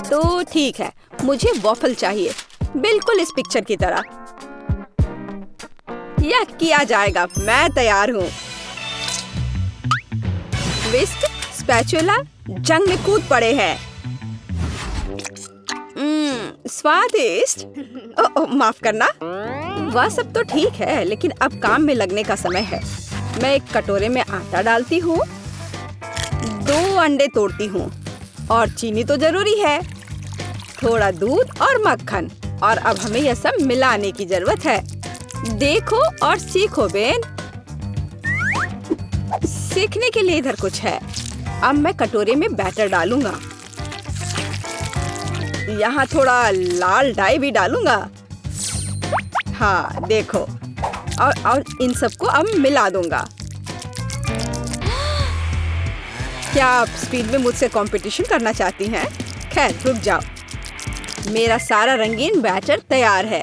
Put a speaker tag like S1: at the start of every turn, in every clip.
S1: तो ठीक है, मुझे वॉफल चाहिए, बिल्कुल इस पिक्चर की तरह। यह किया जाएगा, मैं तैयार हूँ। विस्क, स्पैचुला जंग में कूद पड़े हैं। स्वादिष्ट। माफ करना। वह सब तो ठीक है, लेकिन अब काम में लगने का समय है। मैं एक कटोरे में आटा डालती हूँ, 2 अंडे तोड़ती हूँ और चीनी तो जरूरी है, थोड़ा दूध और मक्खन। और अब हमें यह सब मिलाने की जरूरत है। देखो और सीखो बेन। सीखने के लिए इधर कुछ है। अब मैं कटोरे में बैटर डालूंगा। यहाँ थोड़ा लाल डाई भी डालूंगा। हाँ देखो, और इन सबको अब मिला दूंगा। क्या आप स्पीड में मुझसे कंपटीशन करना चाहती हैं? खैर रुक जाओ, मेरा सारा रंगीन बैटर तैयार है।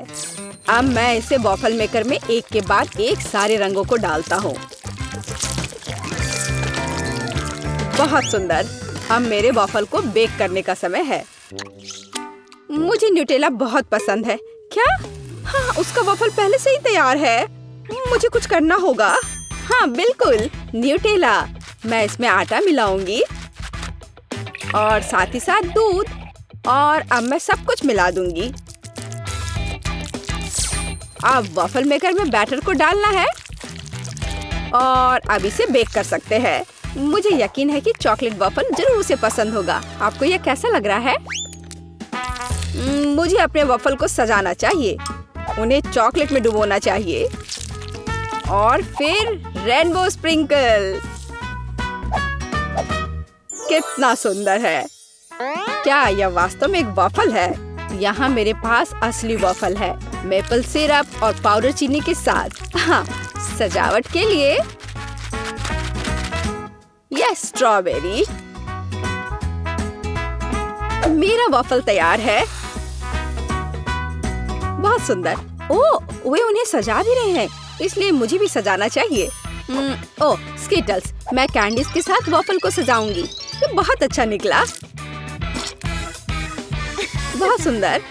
S1: अब मैं इसे वॉफल मेकर में एक के बाद एक सारे रंगों को डालता हूँ। बहुत सुंदर। अब मेरे वॉफल को बेक करने का समय है। मुझे न्यूटेला बहुत पसंद है। क्या? हाँ, उसका वॉफल पहले से ही तैयार है। मुझे कुछ करना होगा। हाँ बिल्कुल, न्यूटेला। मैं इसमें आटा मिलाऊंगी और साथ ही साथ दूध, और अब मैं सब कुछ मिला दूंगी। अब वॉफल मेकर में बैटर को डालना है और अब इसे बेक कर सकते हैं। मुझे यकीन है कि चॉकलेट वॉफल जरूर उसे पसंद होगा। आपको यह कैसा लग रहा है? मुझे अपने वॉफल को सजाना चाहिए, उन्हें चॉकलेट में डुबोना चाहिए और फिर रेनबो स्प्रिंकल। कितना सुंदर है। क्या यह वास्तव में एक वॉफल है? यहाँ मेरे पास असली वॉफल है, मेपल सिरप और पाउडर चीनी के साथ। हाँ, सजावट के लिए यह स्ट्रॉबेरी। मेरा वॉफल तैयार है। बहुत सुंदर। ओह, वे उन्हें सजा भी रहे हैं, इसलिए मुझे भी सजाना चाहिए। ओह, स्किटल्स। मैं कैंडीज के साथ वॉफल को सजाऊंगी। ये बहुत अच्छा निकला। बहुत सुंदर।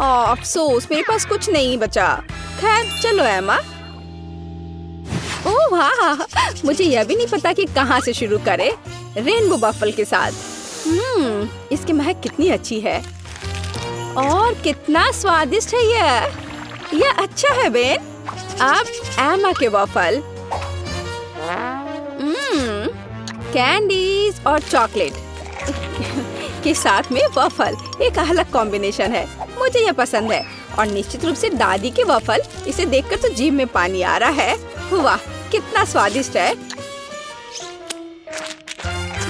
S1: अफसोस मेरे पास कुछ नहीं बचा। खैर चलो एमा। ओह वाह, मुझे यह भी नहीं पता कि कहाँ से शुरू करें। रेनबो वॉफल के साथ। इसकी महक कितनी अच्छी है और कितना स्वादिष्ट है यह अच्छा है बेन। अब एमा के वॉफल। कैंडीज और चॉकलेट के साथ में वॉफल एक अलग कॉम्बिनेशन है। मुझे यह पसंद है। और निश्चित रूप से दादी के वॉफल। इसे देखकर तो जीभ में पानी आ रहा है। वाह, कितना स्वादिष्ट है।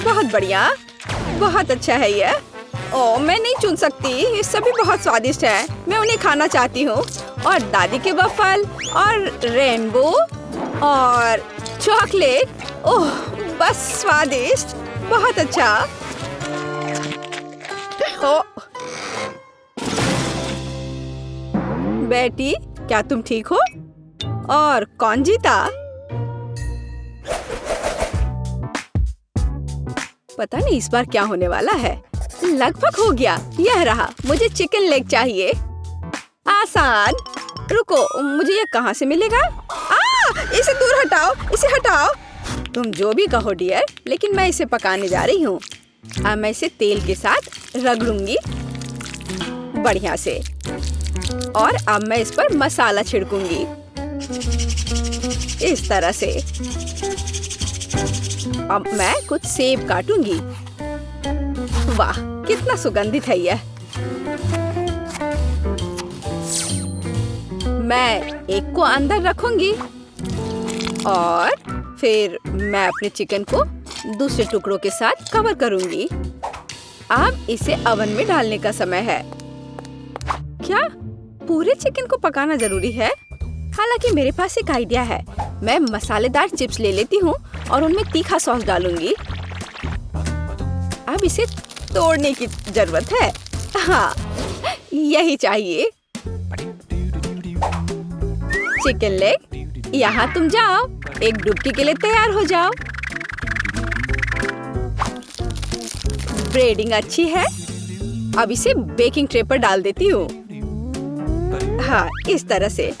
S1: बहुत बढ़िया, बहुत अच्छा है यह। ओह, मैं नहीं चुन सकती, ये सभी बहुत स्वादिष्ट है। मैं उन्हें खाना चाहती हूँ। और दादी के वॉफल और रेनबो और चॉकलेट। ओह, बस स्वादिष्ट, बहुत अच्छा। ओह बेटी, क्या तुम ठीक हो? और कौन जीता? पता नहीं इस बार क्या होने वाला है। लगभग हो गया। यह रहा। मुझे चिकन लेग चाहिए। आसान। रुको, मुझे यह कहाँ से मिलेगा? इसे दूर हटाओ, इसे हटाओ। तुम जो भी कहो डियर, लेकिन मैं इसे पकाने जा रही हूँ। अब मैं इसे तेल के साथ रगड़ूंगी बढ़िया से। और अब मैं इस पर मसाला छिड़कूंगी इस तरह से। अब मैं कुछ सेब काटूंगी। वाह, कितना सुगंधित है यह। मैं एक को अंदर रखूंगी और फिर मैं अपने चिकन को दूसरे टुकड़ों के साथ कवर करूंगी। अब इसे ओवन में डालने का समय है। क्या पूरे चिकन को पकाना जरूरी है? हालांकि मेरे पास एक आइडिया है। मैं मसालेदार चिप्स ले लेती हूँ और उनमें तीखा सॉस डालूंगी। अब इसे तोड़ने की जरूरत है। हाँ, यही चाहिए। चिकन लेग, यहाँ तुम जाओ, एक डुबकी के लिए तैयार हो जाओ। ब्रेडिंग अच्छी है। अब इसे बेकिंग ट्रे पर डाल देती हूँ। हाँ, इस तरह से।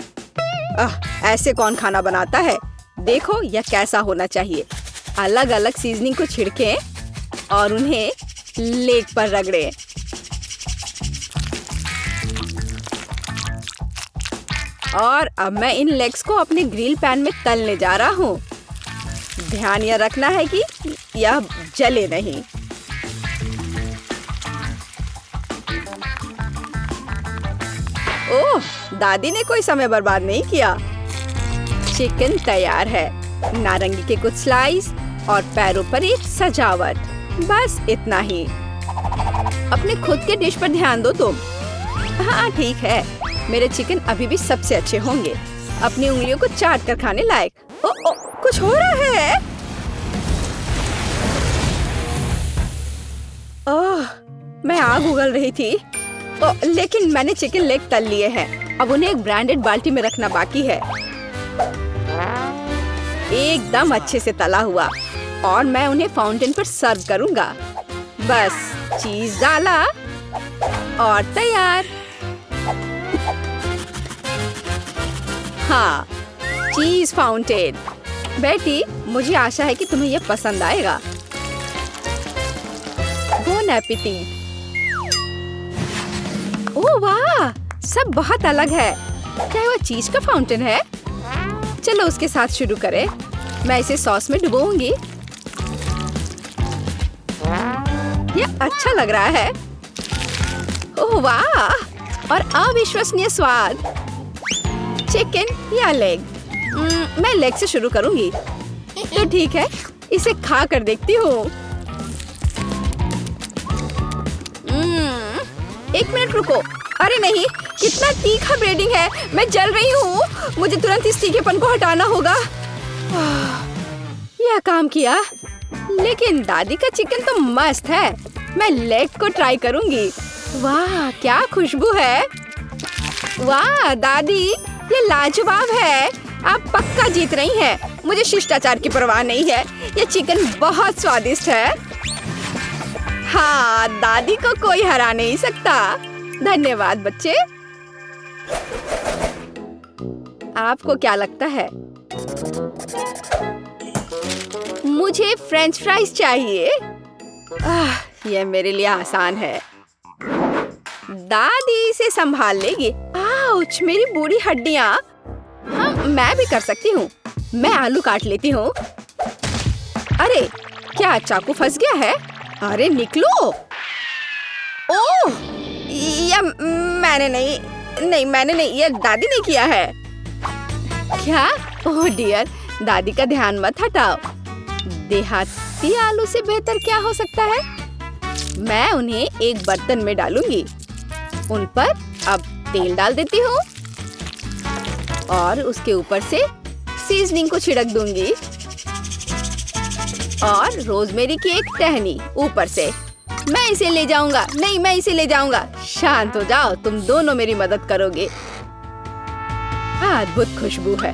S1: ऐसे कौन खाना बनाता है? देखो यह कैसा होना चाहिए। अलग अलग सीजनिंग को छिड़कें और उन्हें लेग पर रगड़ें। और अब मैं इन लेग्स को अपने ग्रिल पैन में तलने जा रहा हूँ। ध्यान यह रखना है कि यह जले नहीं। ओह, दादी ने कोई समय बर्बाद नहीं किया। चिकन तैयार है। नारंगी के कुछ स्लाइस और पैरों पर एक सजावट। बस इतना ही। अपने खुद के डिश पर ध्यान दो तुम। हाँ ठीक है, मेरे चिकन अभी भी सबसे अच्छे होंगे। अपनी उंगलियों को चाट कर खाने लायक। ओ, कुछ हो रहा है। ओह, मैं आग उगल रही थी। लेकिन मैंने चिकन लेग तल लिए हैं। अब उन्हें एक ब्रांडेड बाल्टी में रखना बाकी है। एकदम अच्छे से तला हुआ। और मैं उन्हें फाउंटेन पर सर्व करूंगा। बस चीज डाला और तैयार। हाँ, चीज फाउंटेन। बेटी, मुझे आशा है कि तुम्हें यह पसंद आएगा। Bone appétit. ओह वाह, सब बहुत अलग है। क्या वो चीज का फाउंटेन है? चलो उसके साथ शुरू करें। मैं इसे सॉस में डुबोऊंगी। यह अच्छा लग रहा है। ओह वाह, और अविश्वसनीय स्वाद। चिकन या लेग? मैं लेग से शुरू करूंगी। तो ठीक है, इसे खा कर देखती हूँ। एक मिनट रुको। अरे नहीं, कितना तीखा ब्रेडिंग है। मैं जल रही हूँ। मुझे तुरंत इस तीखेपन को हटाना होगा। यह काम किया। लेकिन दादी का चिकन तो मस्त है। मैं लेग को ट्राई करूंगी। वाह, क्या खुशबू है। वाह दादी, ये लाजवाब है। आप पक्का जीत रही हैं। मुझे शिष्टाचार की परवाह नहीं है। ये चिकन बहुत स्वादिष्ट है। हाँ, दादी को कोई हरा नहीं सकता। धन्यवाद बच्चे। आपको क्या लगता है? मुझे फ्रेंच फ्राइज चाहिए। यह मेरे लिए आसान है। दादी इसे संभाल लेगी। आउच, मेरी बूढ़ी हड्डियां। हाँ, मैं भी कर सकती हूँ। मैं आलू काट लेती हूँ। अरे, क्या चाकू फंस गया है? अरे निकलो। ओह, यह मैंने नहीं, यह दादी ने किया है। क्या? ओह डियर, दादी का ध्यान मत हटाओ। देहाती आलू से बेहतर क्या हो सकता है? मैं उन्हें एक बर्तन में डालूंगी। उन पर अब तेल डाल देती हूँ और उसके ऊपर से सीजनिंग को छिड़क दूंगी और रोजमेरी की एक टहनी ऊपर से। मैं इसे ले जाऊंगा। नहीं, मैं इसे ले जाऊंगा। शांत हो जाओ, तुम दोनों मेरी मदद करोगे। अद्भुत खुशबू है।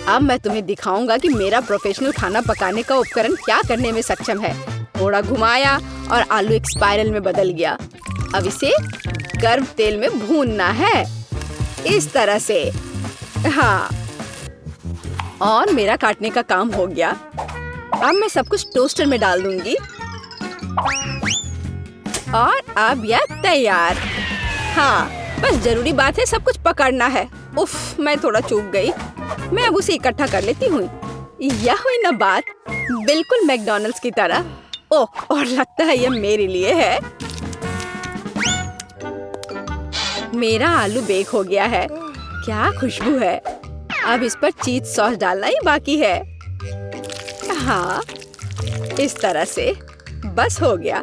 S1: अब मैं तुम्हें दिखाऊंगा कि मेरा प्रोफेशनल खाना पकाने का उपकरण क्या करने में सक्षम है। थोड़ा घुमाया और आलू एक स्पाइरल में बदल गया। अब इसे गर्म तेल में भूनना है, इस तरह से। हाँ, और मेरा काटने का काम हो गया। अब मैं सब कुछ टोस्टर में डाल दूंगी और अब यह तैयार। हाँ, बस जरूरी बात है सब कुछ पकड़ना है। उफ, मैं थोड़ा चूक गई। मैं अब उसे इकट्ठा कर लेती हूँ। यह हुई ना बात, बिल्कुल मैकडॉनल्ड्स की तरह। ओह, और लगता है यह मेरे लिए है। मेरा आलू बेक हो गया है। क्या खुशबू है। अब इस पर चीज सॉस डालना ही बाकी है। हाँ, इस तरह से बस हो गया।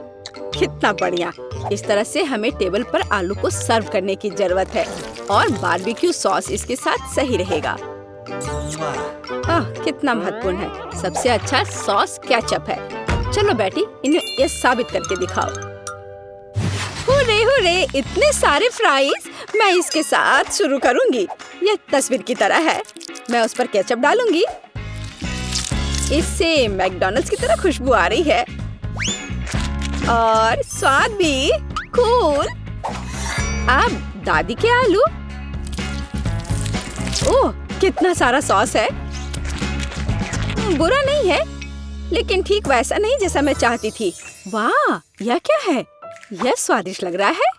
S1: कितना बढ़िया। इस तरह से हमें टेबल पर आलू को सर्व करने की जरूरत है और बारबेक्यू सॉस इसके साथ सही रहेगा। कितना महत्वपूर्ण है। सबसे अच्छा सॉस केचप है। चलो बेटी, इन्हें ये साबित करके दिखाओ। हुर्रे हुर्रे, इतने सारे फ्राइज। मैं इसके साथ शुरू करूंगी। यह तस्वीर की तरह है। मैं उस पर केचप डालूंगी। इससे मैकडॉनल्ड्स की तरह खुशबू आ रही है। और स्वाद भी कूल। अब दादी के आलू। ओह, कितना सारा सॉस है। बुरा नहीं है, लेकिन ठीक वैसा नहीं जैसा मैं चाहती थी। वाह, यह क्या है? यह स्वादिष्ट लग रहा है।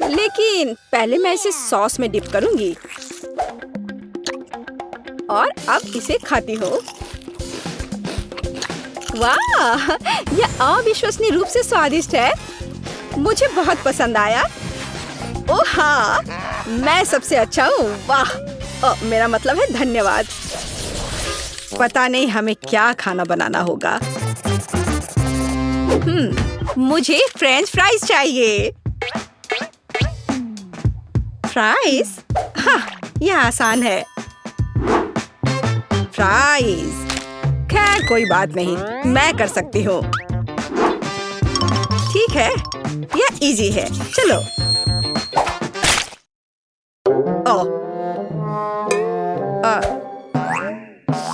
S1: लेकिन पहले मैं इसे सॉस में डिप करूंगी और अब इसे खाती हूँ। वाह, यह अविश्वसनीय रूप से स्वादिष्ट है। मुझे बहुत पसंद आया। ओह हाँ, मैं सबसे अच्छा हूँ। वाह, मेरा मतलब है धन्यवाद। पता नहीं हमें क्या खाना बनाना होगा। मुझे फ्रेंच फ्राइज चाहिए। फ्राइज? हाँ, यह आसान है। फ्राइज। खैर कोई बात नहीं, मैं कर सकती हूँ। ठीक है, यह इजी है। चलो।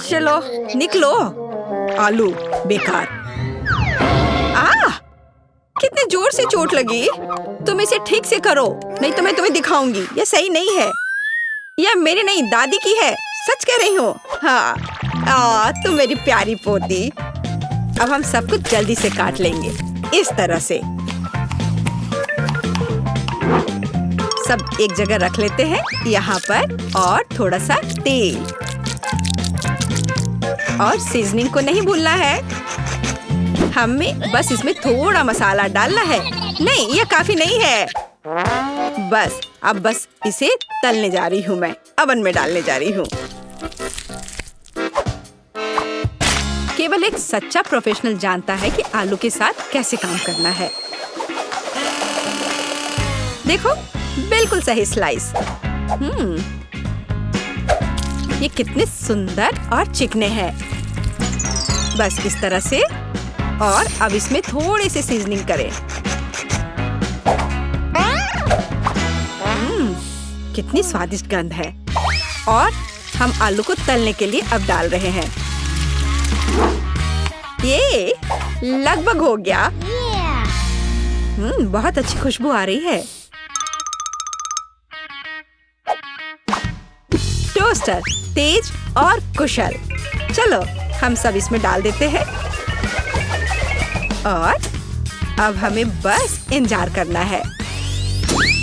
S1: चलो निकलो। आलू बेकार। कितने जोर से चोट लगी। तुम इसे ठीक से करो, नहीं तो मैं तुम्हें दिखाऊंगी। यह सही नहीं है। यह मेरी नहीं, दादी की है। सच कह रही हूँ। हाँ, तुम मेरी प्यारी पोती। अब हम सब कुछ जल्दी से काट लेंगे, इस तरह से। सब एक जगह रख लेते हैं यहाँ पर। और थोड़ा सा तेल और सीजनिंग को नहीं भूलना है। हमें बस इसमें थोड़ा मसाला डालना है। नहीं, यह काफी नहीं है। बस इसे तलने जा रही हूँ। मैं अवन में डालने जा रही हूँ। केवल एक सच्चा प्रोफेशनल जानता है कि आलू के साथ कैसे काम करना है। देखो, बिल्कुल सही स्लाइस। ये कितने सुंदर और चिकने हैं। बस इस तरह से। और अब इसमें थोड़ी सी सीजनिंग करें। कितनी स्वादिष्ट गंध है। और हम आलू को तलने के लिए अब डाल रहे हैं। ये लगभग हो गया। बहुत अच्छी खुशबू आ रही है। टोस्टर तेज और कुशल। चलो हम सब इसमें डाल देते हैं। और अब हमें बस इंतजार करना है।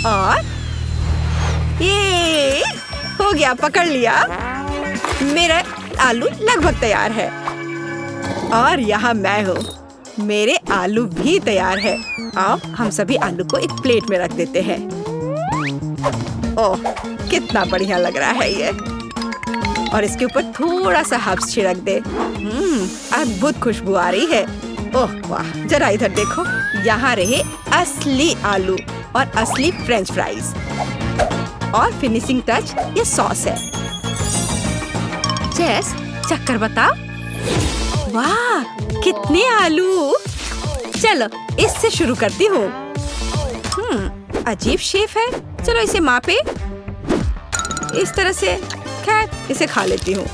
S1: और ये हो गया, पकड़ लिया। मेरा आलू लगभग तैयार है। और यहाँ मैं हूँ। मेरे आलू भी तैयार है। अब हम सभी आलू को एक प्लेट में रख देते हैं। ओह, कितना बढ़िया लग रहा है ये। और इसके ऊपर थोड़ा सा हर्ब्स छिड़क दे। अद्भुत खुशबू आ रही है। ओह वाह, जरा इधर देखो। यहाँ रहे असली आलू और असली फ्रेंच फ्राइज। और फिनिशिंग टच ये सॉस है। जेस, चक्कर बता। वाह, कितने आलू। चलो इससे शुरू करती हूँ। अजीब शेप है। चलो इसे मापे। इस तरह से। खैर, इसे खा लेती हूँ।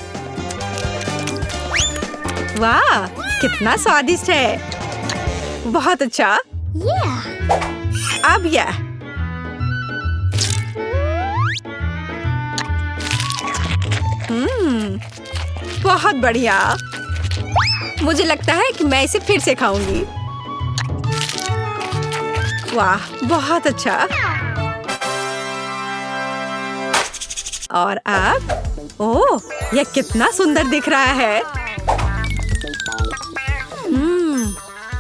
S1: वाह, कितना स्वादिष्ट है। बहुत अच्छा। अब यह। बहुत बढ़िया। मुझे लगता है कि मैं इसे फिर से खाऊंगी। वाह, बहुत अच्छा। और अब, ओह, यह कितना सुंदर दिख रहा है।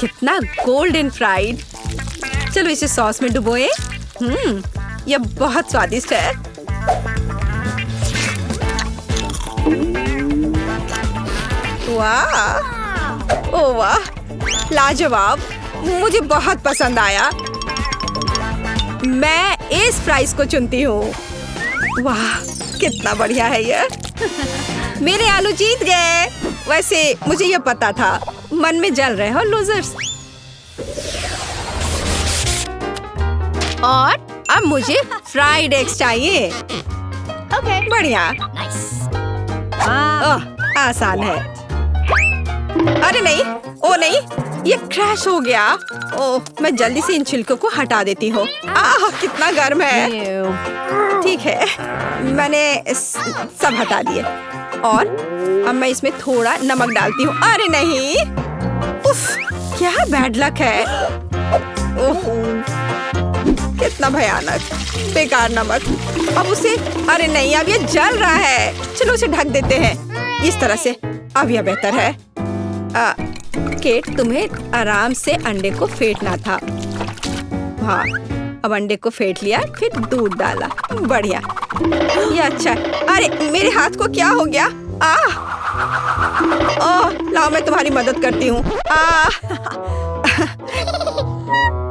S1: कितना गोल्डन फ्राइड। चलो इसे सॉस में डुबोए। यह बहुत स्वादिष्ट है। वाह, ओह वाह, लाजवाब। मुझे बहुत पसंद आया। मैं इस फ्राइज को चुनती हूँ। वाह, कितना बढ़िया है यह। मेरे आलू जीत गए। वैसे मुझे यह पता था। मन में जल रहे हो लूजर्स। और अब मुझे फ्राइड एग्स चाहिए। बढ़िया। आसान है। अरे नहीं, ओ नहीं, ये क्रैश हो गया। ओह, मैं जल्दी से इन छिलकों को हटा देती हूँ। आह, कितना गर्म है। ठीक है, मैंने सब हटा दिए और अब मैं इसमें थोड़ा नमक डालती हूँ। अरे नहीं, उफ, क्या बैड लक है। ओह, कितना भयानक, बेकार नमक। अब उसे, अरे नहीं, अब ये जल रहा है। चलो उसे ढक देते हैं इस तरह से। अब यह बेहतर है। केट, तुम्हें आराम से अंडे को फेंटना था। हाँ, अब अंडे को फेंट लिया, फिर दूध डाला। बढ़िया, ये अच्छा है। अरे मेरे हाथ को क्या हो गया? ओह, लाओ मैं तुम्हारी मदद करती हूँ।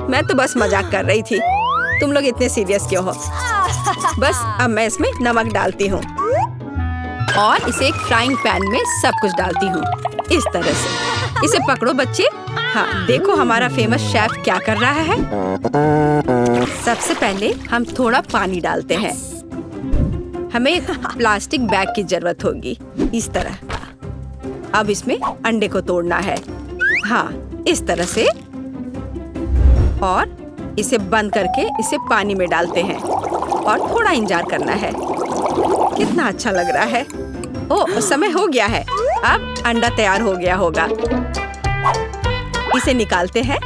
S1: मैं तो बस मजाक कर रही थी, तुम लोग इतने सीरियस क्यों हो? बस अब मैं इसमें नमक डालती हूँ और इसे एक फ्राइंग पैन में सब कुछ डालती हूँ इस तरह से। इसे पकड़ो बच्चे। हाँ, देखो हमारा फेमस शेफ क्या कर रहा है। सबसे पहले हम थोड़ा पानी डालते हैं। हमें एक प्लास्टिक बैग की जरूरत होगी इस तरह। अब इसमें अंडे को तोड़ना है। हाँ, इस तरह से, और इसे बंद करके इसे पानी में डालते हैं और थोड़ा इंतजार करना है। कितना अच्छा लग रहा है। ओह, समय हो गया है। अब अंडा तैयार हो गया होगा। इसे निकालते हैं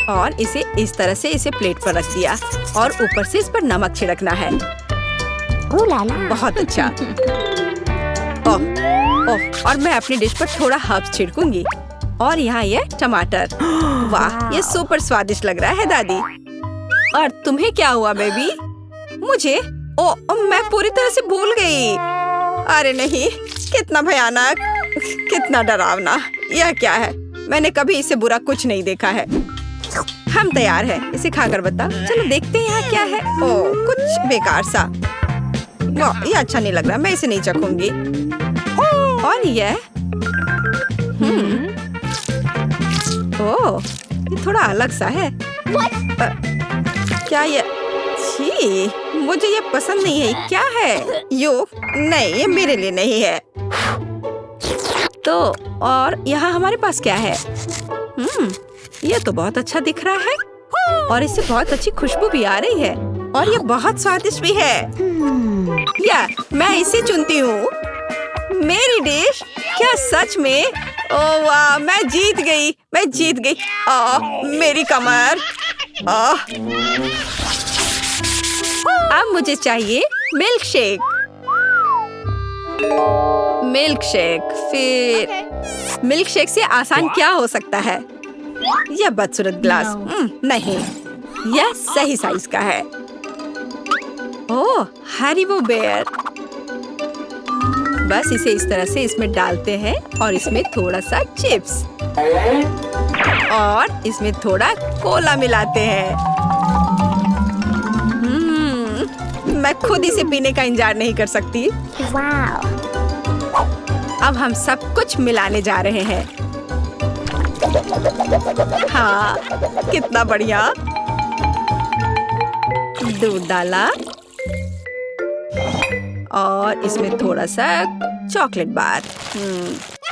S1: और इसे इस तरह से इसे प्लेट पर रख दिया और ऊपर से इस पर नमक छिड़कना है। बहुत अच्छा। ओह, ओह, और मैं अपनी डिश पर थोड़ा हर्ब्स छिड़कूंगी। और यहाँ ये टमाटर। वाह, ये सुपर स्वादिष्ट लग रहा है दादी। और तुम्हें क्या हुआ बेबी? मुझे? ओह, मैं पूरी तरह से भूल गई। अरे नहीं, कितना भयानक, कितना डरावना। यह क्या है? मैंने कभी इससे बुरा कुछ नहीं देखा है। हम तैयार हैं, इसे खाकर बताओ। चलो देखते हैं यहाँ क्या है। ओह, कुछ बेकार सा। वाह, ये अच्छा नहीं लग रहा, मैं इसे नहीं चखूंगी। और यह ओह, ये थोड़ा अलग सा है। क्या ये? छी, मुझे ये पसंद नहीं है। क्या है? यो, नहीं, ये मेरे लिए नहीं है। तो और यहाँ हमारे पास क्या है? ये तो बहुत अच्छा दिख रहा है और इससे बहुत अच्छी खुशबू भी आ रही है और ये बहुत स्वादिष्ट भी है। या मैं इसे चुनती हूँ। मेरी डिश? क्या सच में? ओह वाह, मैं जीत गई, मैं जीत गई। मेरी कमर। अब मुझे चाहिए मिल्क शेक। मिल्क शेक, फिर मिल्क शेक से आसान क्या हो सकता है? यह बदसूरत ग्लास। नहीं, यह सही साइज का है। ओह, हैरिबो बेयर। बस इसे इस तरह से इसमें डालते हैं और इसमें थोड़ा सा चिप्स और इसमें थोड़ा कोला मिलाते हैं। मैं खुद इसे पीने का इंतजार नहीं कर सकती। अब हम सब कुछ मिलाने जा रहे हैं। हाँ, कितना बढ़िया। दूध डाला और इसमें थोड़ा सा चॉकलेट बार।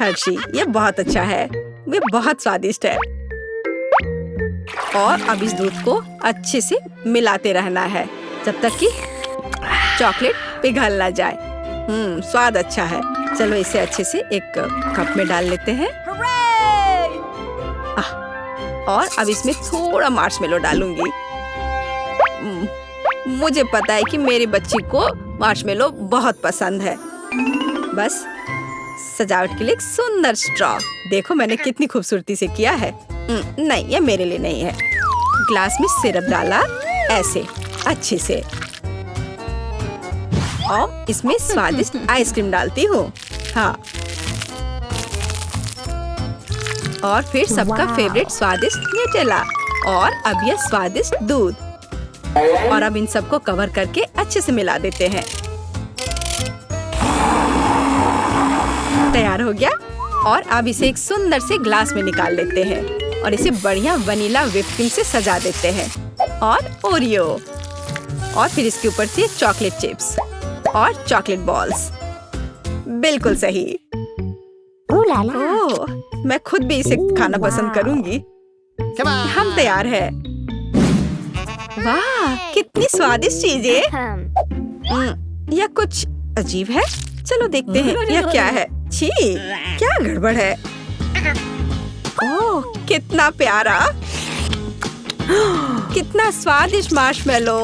S1: हर्शी, ये बहुत अच्छा है, ये बहुत स्वादिष्ट है। और अब इस दूध को अच्छे से मिलाते रहना है जब तक कि चॉकलेट पिघल ना जाए। स्वाद अच्छा है। चलो इसे अच्छे से एक कप में डाल लेते हैं। और अब इसमें थोड़ा मार्शमेलो डालूंगी। मुझे पता है कि मेरी बच्ची को मार्शमेलो बहुत पसंद है। बस सजावट के लिए एक सुंदर स्ट्रॉ। देखो मैंने कितनी खूबसूरती से किया है। नहीं, ये मेरे लिए नहीं है। ग्लास में सिरप डाला ऐसे अच्छे से और इसमें स्वादिष्ट आइसक्रीम डालती हूँ। हाँ, और फिर सबका फेवरेट स्वादिष्ट न्यूटेला और अब यह स्वादिष्ट दूध। और अब इन सबको कवर करके अच्छे से मिला देते हैं। तैयार हो गया। और अब इसे एक सुंदर से ग्लास में निकाल लेते हैं और इसे बढ़िया वनीला व्हिप क्रीम से सजा देते हैं और ओरियो और फिर इसके ऊपर से चॉकलेट चिप्स और चॉकलेट बॉल्स। बिल्कुल सही। ओह, मैं खुद भी इसे खाना पसंद करूंगी। हम तैयार है। वाह, कितनी स्वादिष्ट चीजें। यह कुछ अजीब है। चलो देखते हैं यह क्या है। छी, क्या गड़बड़ है। ओह, कितना प्यारा, कितना स्वादिष्ट मार्शमेलो।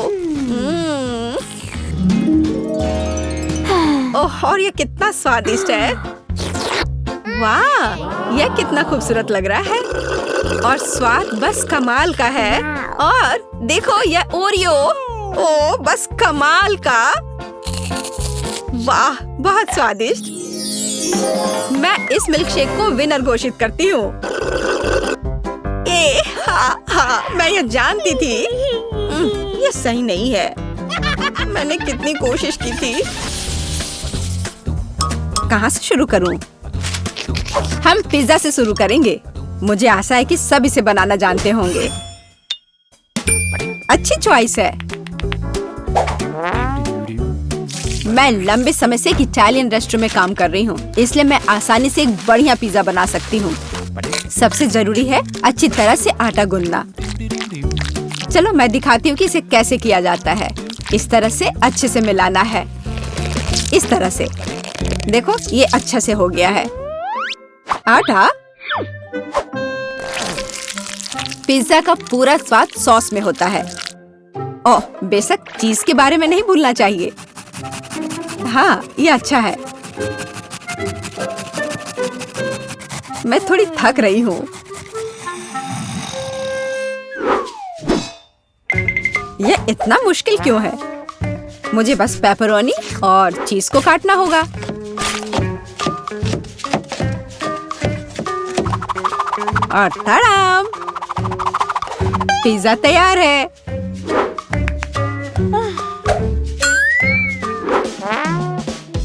S1: ओह, और यह कितना स्वादिष्ट है। वाह, यह कितना खूबसूरत लग रहा है और स्वाद बस कमाल का है। और देखो यह ओरियो, ओह बस कमाल का। वाह, बहुत स्वादिष्ट। मैं इस मिल्क शेक को विनर घोषित करती हूँ। हाँ, मैं यह जानती थी। यह सही नहीं है। मैंने कितनी कोशिश की थी। कहाँ से शुरू करूँ? हम पिज्जा से शुरू करेंगे। मुझे आशा है कि सब इसे बनाना जानते होंगे। अच्छी चॉइस है। मैं लंबे समय से एक इटालियन रेस्टोरेंट में काम कर रही हूँ, इसलिए मैं आसानी से एक बढ़िया पिज्जा बना सकती हूँ। सबसे जरूरी है अच्छी तरह से आटा गूंदना। चलो मैं दिखाती हूँ कि इसे कैसे किया जाता है। इस तरह से अच्छे से मिलाना है। इस तरह से देखो, ये अच्छा से हो गया है। आटा, पिज्जा का पूरा स्वाद सॉस में होता है। ओह, बेशक चीज के बारे में नहीं भूलना चाहिए। हाँ, ये अच्छा है। मैं थोड़ी थक रही हूँ। यह इतना मुश्किल क्यों है? मुझे बस पेपरोनी और चीज को काटना होगा। और तड़ाम, पिज्जा तैयार है।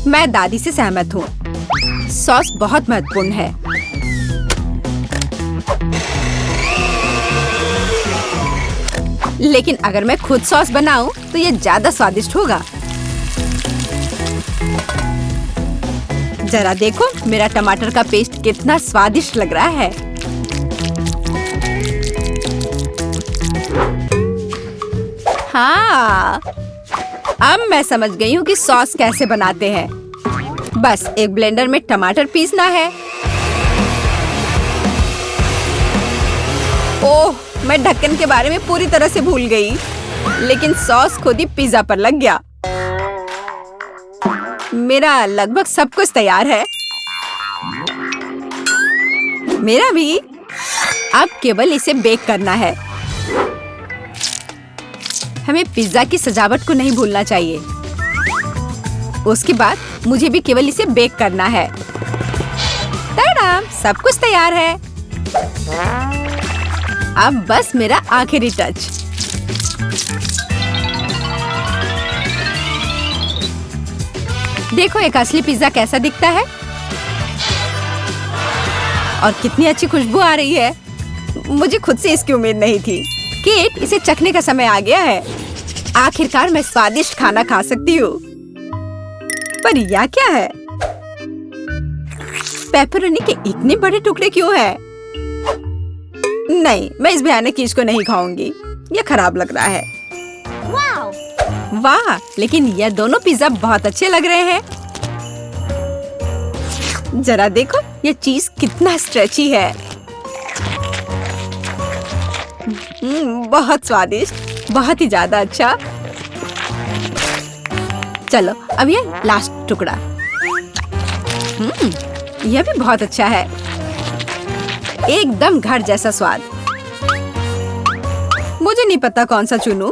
S1: मैं दादी से सहमत हूँ। सॉस बहुत महत्वपूर्ण है। लेकिन अगर मैं खुद सॉस बनाऊं तो ये ज्यादा स्वादिष्ट होगा। जरा देखो मेरा टमाटर का पेस्ट कितना स्वादिष्ट लग रहा है। हाँ, अब मैं समझ गई हूँ कि सॉस कैसे बनाते हैं। बस एक ब्लेंडर में टमाटर पीसना है। ओह, मैं ढक्कन के बारे में पूरी तरह से भूल गई, लेकिन सॉस खुद ही पिज्जा पर लग गया। मेरा लगभग सब कुछ तैयार है। मेरा भी। अब केवल इसे बेक करना है। हमें पिज्जा की सजावट को नहीं भूलना चाहिए। उसके बाद मुझे भी केवल इसे बेक करना है। ताड़ाम, सब कुछ तैयार है। अब बस मेरा आखिरी टच। देखो एक असली पिज्जा कैसा दिखता है और कितनी अच्छी खुशबू आ रही है। मुझे खुद से इसकी उम्मीद नहीं थी। केट, इसे चखने का समय आ गया है। आखिरकार मैं स्वादिष्ट खाना खा सकती हूँ। पर यह क्या है? पेपरोनी के इतने बड़े टुकड़े क्यों हैं? नहीं, मैं इस भयानक चीज को नहीं खाऊंगी। यह खराब लग रहा है। वाह, लेकिन यह दोनों पिज्जा बहुत अच्छे लग रहे हैं। जरा देखो यह चीज कितना स्ट्रेची है। बहुत स्वादिष्ट, बहुत ही ज्यादा अच्छा। चलो अब ये लास्ट टुकड़ा। यह भी बहुत अच्छा है। एकदम घर जैसा स्वाद। मुझे नहीं पता कौन सा चुनूं।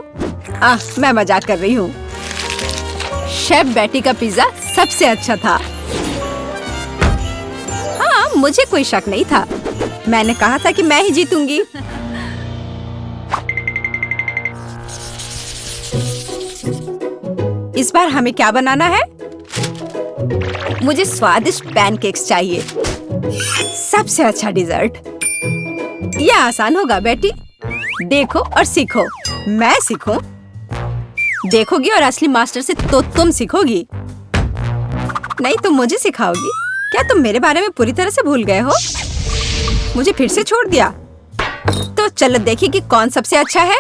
S1: मैं मजाक कर रही हूँ। शेफ बेटी का पिज्जा सबसे अच्छा था। हाँ, मुझे कोई शक नहीं था। मैंने कहा था कि मैं ही जीतूंगी। इस बार हमें क्या बनाना है? मुझे स्वादिष्ट पैनकेक्स चाहिए। सबसे अच्छा डिजर्ट। यह आसान होगा बेटी। देखो और सीखो। मैं सीखूं? देखोगी और असली मास्टर से तो तुम सीखोगी, नहीं तो मुझे सिखाओगी। क्या तुम मेरे बारे में पूरी तरह से भूल गए हो? मुझे फिर से छोड़ दिया। तो चलो देखिए कि कौन सबसे अच्छा है।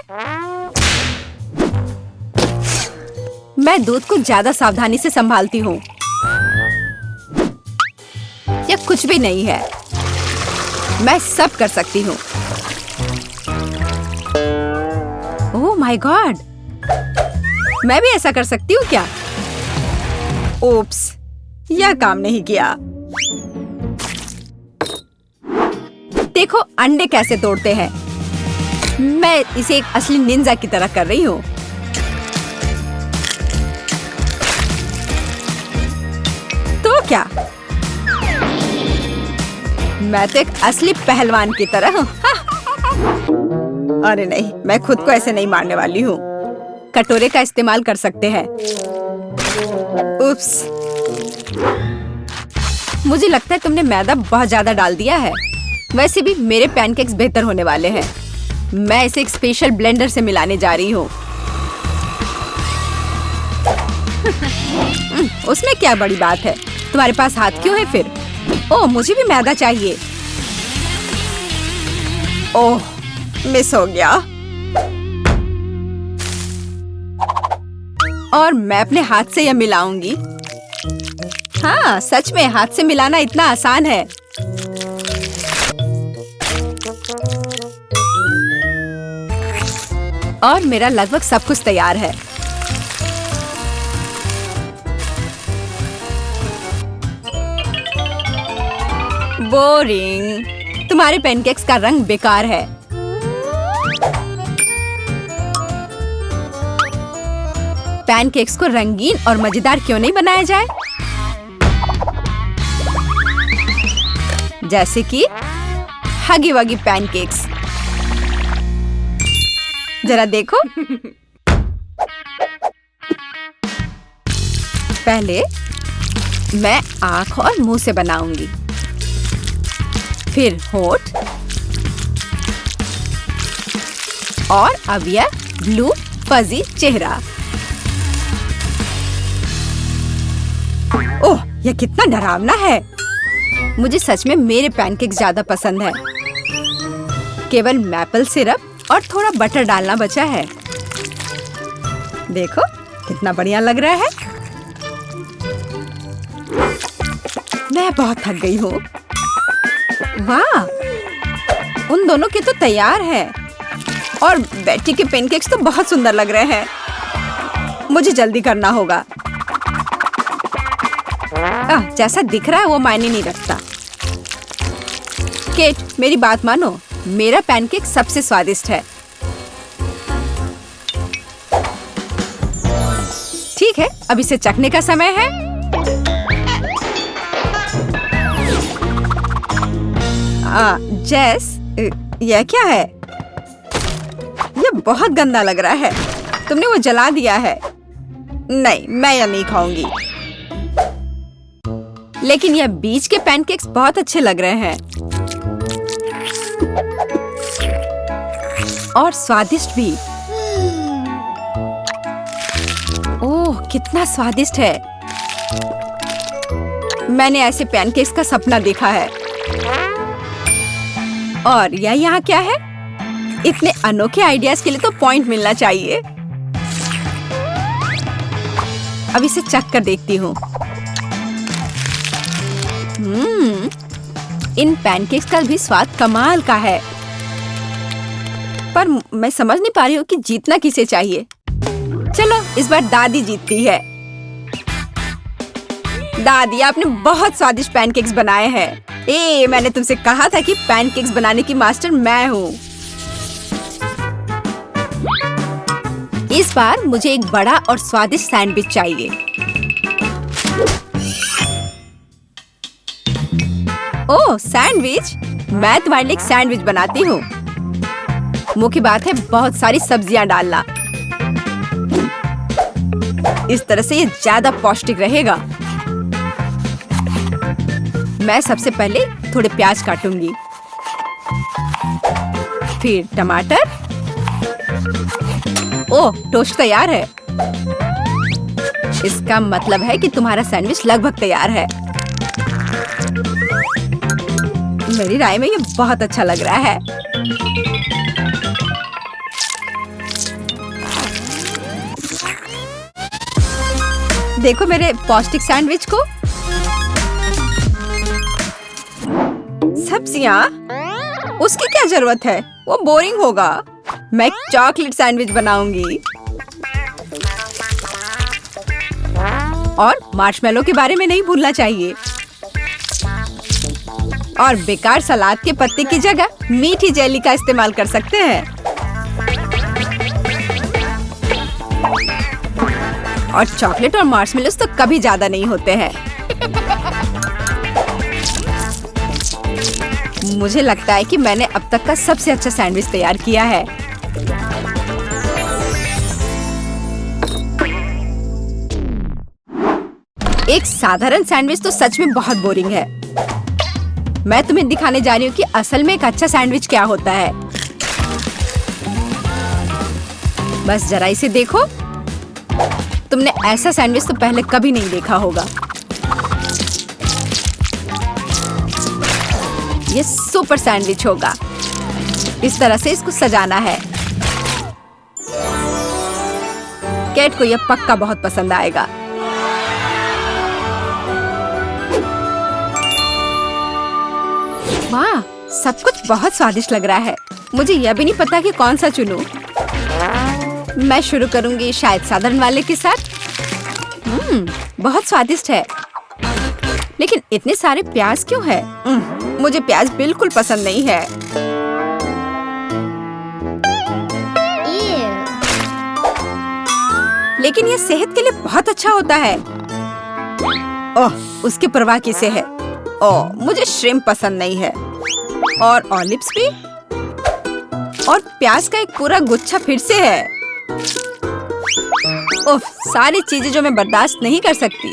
S1: मैं दूध को ज्यादा सावधानी से संभालती हूँ। यह कुछ भी नहीं है, मैं सब कर सकती हूँ। ओह माय गॉड, मैं भी ऐसा कर सकती हूँ क्या? ओप्स, यह काम नहीं किया। देखो अंडे कैसे तोड़ते हैं। मैं इसे एक असली निंजा की तरह कर रही हूँ। तो क्या, मैं तो एक असली पहलवान की तरह हूँ। अरे नहीं, मैं खुद को ऐसे नहीं मारने वाली हूँ। कटोरे का इस्तेमाल कर सकते हैं। उप्स, मुझे लगता है तुमने मैदा बहुत ज्यादा डाल दिया है। वैसे भी मेरे पैनकेक्स बेहतर होने वाले हैं। मैं इसे एक स्पेशल ब्लेंडर से मिलाने जा रही हूँ। उसमें क्या बड़ी बात है? तुम्हारे पास हाथ क्यों है फिर? ओह, मुझे भी मैदा चाहिए। ओह, मिस हो गया। और मैं अपने हाथ से यह मिलाऊंगी। हाँ, सच में हाथ से मिलाना इतना आसान है। और मेरा लगभग सब कुछ तैयार है। बोरिंग, तुम्हारे पैनकेक्स का रंग बेकार है। पैनकेक्स को रंगीन और मजेदार क्यों नहीं बनाया जाए? जैसे कि हगी वगी पैनकेक्स। जरा देखो। पहले मैं आँख और मुंह से बनाऊंगी, फिर होठ, और अब यह ब्लू फजी चेहरा। ओह, यह कितना डरावना है। मुझे सच में मेरे पैनकेक्स ज्यादा पसंद है। केवल मैपल सिरप और थोड़ा बटर डालना बचा है। देखो कितना बढ़िया लग रहा है। मैं बहुत थक गई हूँ। वाह, उन दोनों के तो तैयार है। और बेटी के पैनकेक्स तो बहुत सुंदर लग रहे हैं। मुझे जल्दी करना होगा। जैसा दिख रहा है वो मायने नहीं रखता। केट, मेरी बात मानो, मेरा पैनकेक सबसे स्वादिष्ट है। ठीक है, अब इसे चखने का समय है। जेस, यह क्या है? यह बहुत गंदा लग रहा है। तुमने वो जला दिया है। नहीं, मैं यह नहीं खाऊंगी। लेकिन यह बीच के पैनकेक्स बहुत अच्छे लग रहे हैं और स्वादिष्ट भी। ओह, कितना स्वादिष्ट है। मैंने ऐसे पैनकेक्स का सपना देखा है। और यह यहाँ क्या है? इतने अनोखे आइडियाज के लिए तो पॉइंट मिलना चाहिए। अब इसे चख कर देखती हूँ। इन पैनकेक्स का भी स्वाद कमाल का है। पर मैं समझ नहीं पा रही हूँ कि जीतना किसे चाहिए। चलो, इस बार दादी जीतती है। दादी, आपने बहुत स्वादिष्ट पैनकेक्स बनाए हैं। मैंने तुमसे कहा था कि पैनकेक्स बनाने की मास्टर मैं हूँ। इस बार मुझे एक बड़ा और स्वादिष्ट सैंडविच चाहिए। ओह, सैंडविच? मैं तुम्हारे लिए एक सैंडविच बनाती हूँ। मुख्य बात है बहुत सारी सब्जियां डालना। इस तरह से ये ज्यादा पौष्टिक रहेगा। मैं सबसे पहले थोड़े प्याज काटूंगी, फिर टमाटर। ओह, टोस्ट तैयार है। इसका मतलब है कि तुम्हारा सैंडविच लगभग तैयार है। मेरी राय में ये बहुत अच्छा लग रहा है। देखो मेरे पौष्टिक सैंडविच को। सब्जियाँ? उसकी क्या जरूरत है? वो बोरिंग होगा। मैं एक चॉकलेट सैंडविच बनाऊंगी। और मार्शमेलो के बारे में नहीं भूलना चाहिए। और बेकार सलाद के पत्ते की जगह मीठी जेली का इस्तेमाल कर सकते हैं। और चॉकलेट और मार्शमेलोस तो कभी ज्यादा नहीं होते हैं। मुझे लगता है कि मैंने अब तक का सबसे अच्छा सैंडविच तैयार किया है। एक साधारण सैंडविच तो सच में बहुत बोरिंग है। मैं तुम्हें दिखाने जा रही हूँ कि असल में एक अच्छा सैंडविच क्या होता है। बस जरा इसे देखो। तुमने ऐसा सैंडविच तो पहले कभी नहीं देखा होगा। ये सुपर सैंडविच होगा। इस तरह से इसको सजाना है। कैट को यह पक्का बहुत पसंद आएगा। वाह, सब कुछ बहुत स्वादिष्ट लग रहा है। मुझे यह भी नहीं पता कि कौन सा चुनूं। मैं शुरू करूंगी शायद साधारण वाले के साथ। बहुत स्वादिष्ट है। लेकिन इतने सारे प्याज क्यों है? मुझे प्याज बिल्कुल पसंद नहीं है। लेकिन यह सेहत के लिए बहुत अच्छा होता है। ओह, उसकी परवाह किसे है? ओह, मुझे श्रिम्प पसंद नहीं है। और ऑलिव्स भी। और प्याज का एक पूरा गुच्छा फिर से है। उफ, सारी चीजें जो मैं बर्दाश्त नहीं कर सकती।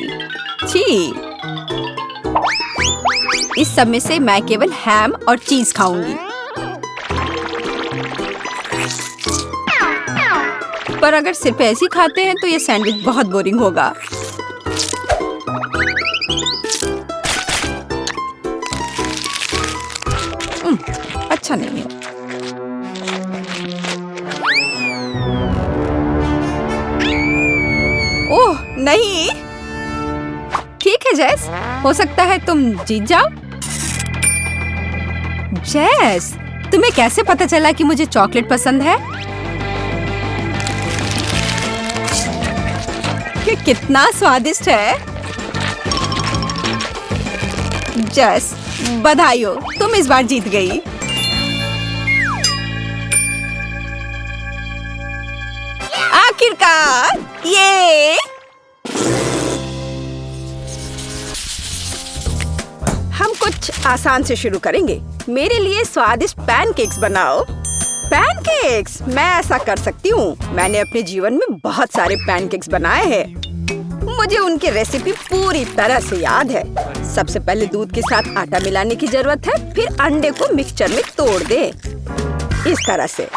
S1: छी। इस सब में से मैं केवल हैम और चीज खाऊंगी। पर अगर सिर्फ ऐसे ही खाते हैं तो ये सैंडविच बहुत बोरिंग होगा। अच्छा नहीं है। ओह नहीं। ठीक है जेस, हो सकता है तुम जीत जाओ। जेस, तुम्हें कैसे पता चला कि मुझे चॉकलेट पसंद है? ये कितना स्वादिष्ट है। जेस, बधाई हो, तुम इस बार जीत गई। आखिरकार, ये हम कुछ आसान से शुरू करेंगे। मेरे लिए स्वादिष्ट पैनकेक्स बनाओ। पैनकेक्स? मैं ऐसा कर सकती हूँ। मैंने अपने जीवन में बहुत सारे पैनकेक्स बनाए हैं। मुझे उनकी रेसिपी पूरी तरह से याद है। सबसे पहले दूध के साथ आटा मिलाने की जरूरत है। फिर अंडे को मिक्सचर में तोड़ दे। इस तरह से।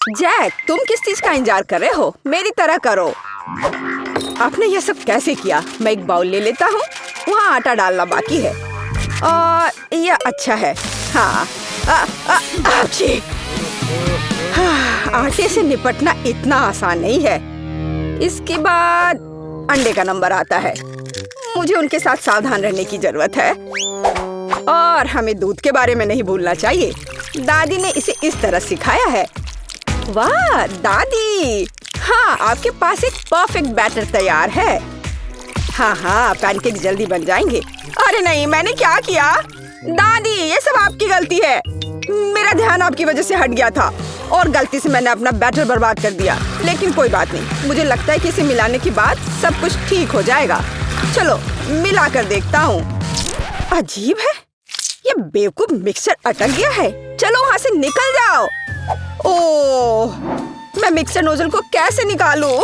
S1: जैक, तुम किस चीज का इंतजार कर रहे हो? मेरी तरह करो। आपने यह सब कैसे किया? मैं एक बाउल ले लेता हूँ। वहाँ आटा डालना बाकी है। और यह अच्छा है। हाँ। आटे से निपटना इतना आसान नहीं है। इसके बाद अंडे का नंबर आता है। मुझे उनके साथ सावधान रहने की जरूरत है। और हमें दूध के बारे में नहीं भूलना चाहिए। दादी ने इसे इस तरह सिखाया है। वाह दादी! हाँ, आपके पास एक परफेक्ट बैटर तैयार है। हाँ, पैनकेक जल्दी बन जाएंगे। अरे नहीं, मैंने क्या किया? दादी, ये सब आपकी गलती है। मेरा ध्यान आपकी वजह से हट गया था और गलती से मैंने अपना बैटर बर्बाद कर दिया। लेकिन कोई बात नहीं, मुझे लगता है कि इसे मिलाने के बाद सब कुछ ठीक हो जाएगा। चलो मिला कर देखता हूँ। अजीब है, ये बेवकूफ मिक्सर अटक गया है। चलो वहाँ से निकल जाओ। ओह, मैं मिक्सर नोजल को कैसे निकालूं?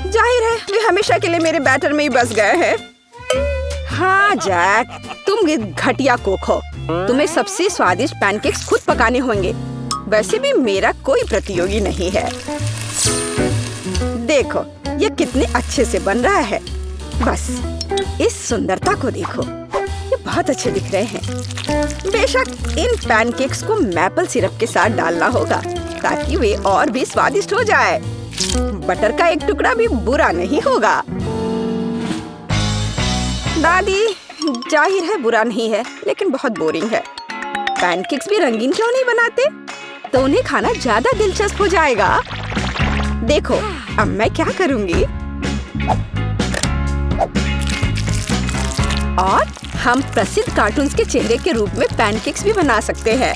S1: जाहिर है वे हमेशा के लिए मेरे बैटर में ही बस गए हैं। हाँ जैक, तुम घटिया कुक हो। तुम्हें सबसे स्वादिष्ट पैनकेक्स खुद पकाने होंगे। वैसे भी मेरा कोई प्रतियोगी नहीं है। देखो ये कितने अच्छे से बन रहा है। बस इस सुंदरता को देखो, ये बहुत अच्छे दिख रहे हैं। बेशक इन पैनकेक्स को मैपल सिरप के साथ डालना होगा ताकि वे और भी स्वादिष्ट हो जाए। बटर का एक टुकड़ा भी बुरा नहीं होगा। दादी, जाहिर है बुरा नहीं है, लेकिन बहुत बोरिंग है। पैनकेक्स भी रंगीन क्यों नहीं बनाते? तो उन्हें खाना ज्यादा दिलचस्प हो जाएगा। देखो, अब मैं क्या करूंगी। और हम प्रसिद्ध कार्टून्स के चेहरे के रूप में पैनकेक्स भी बना सकते हैं।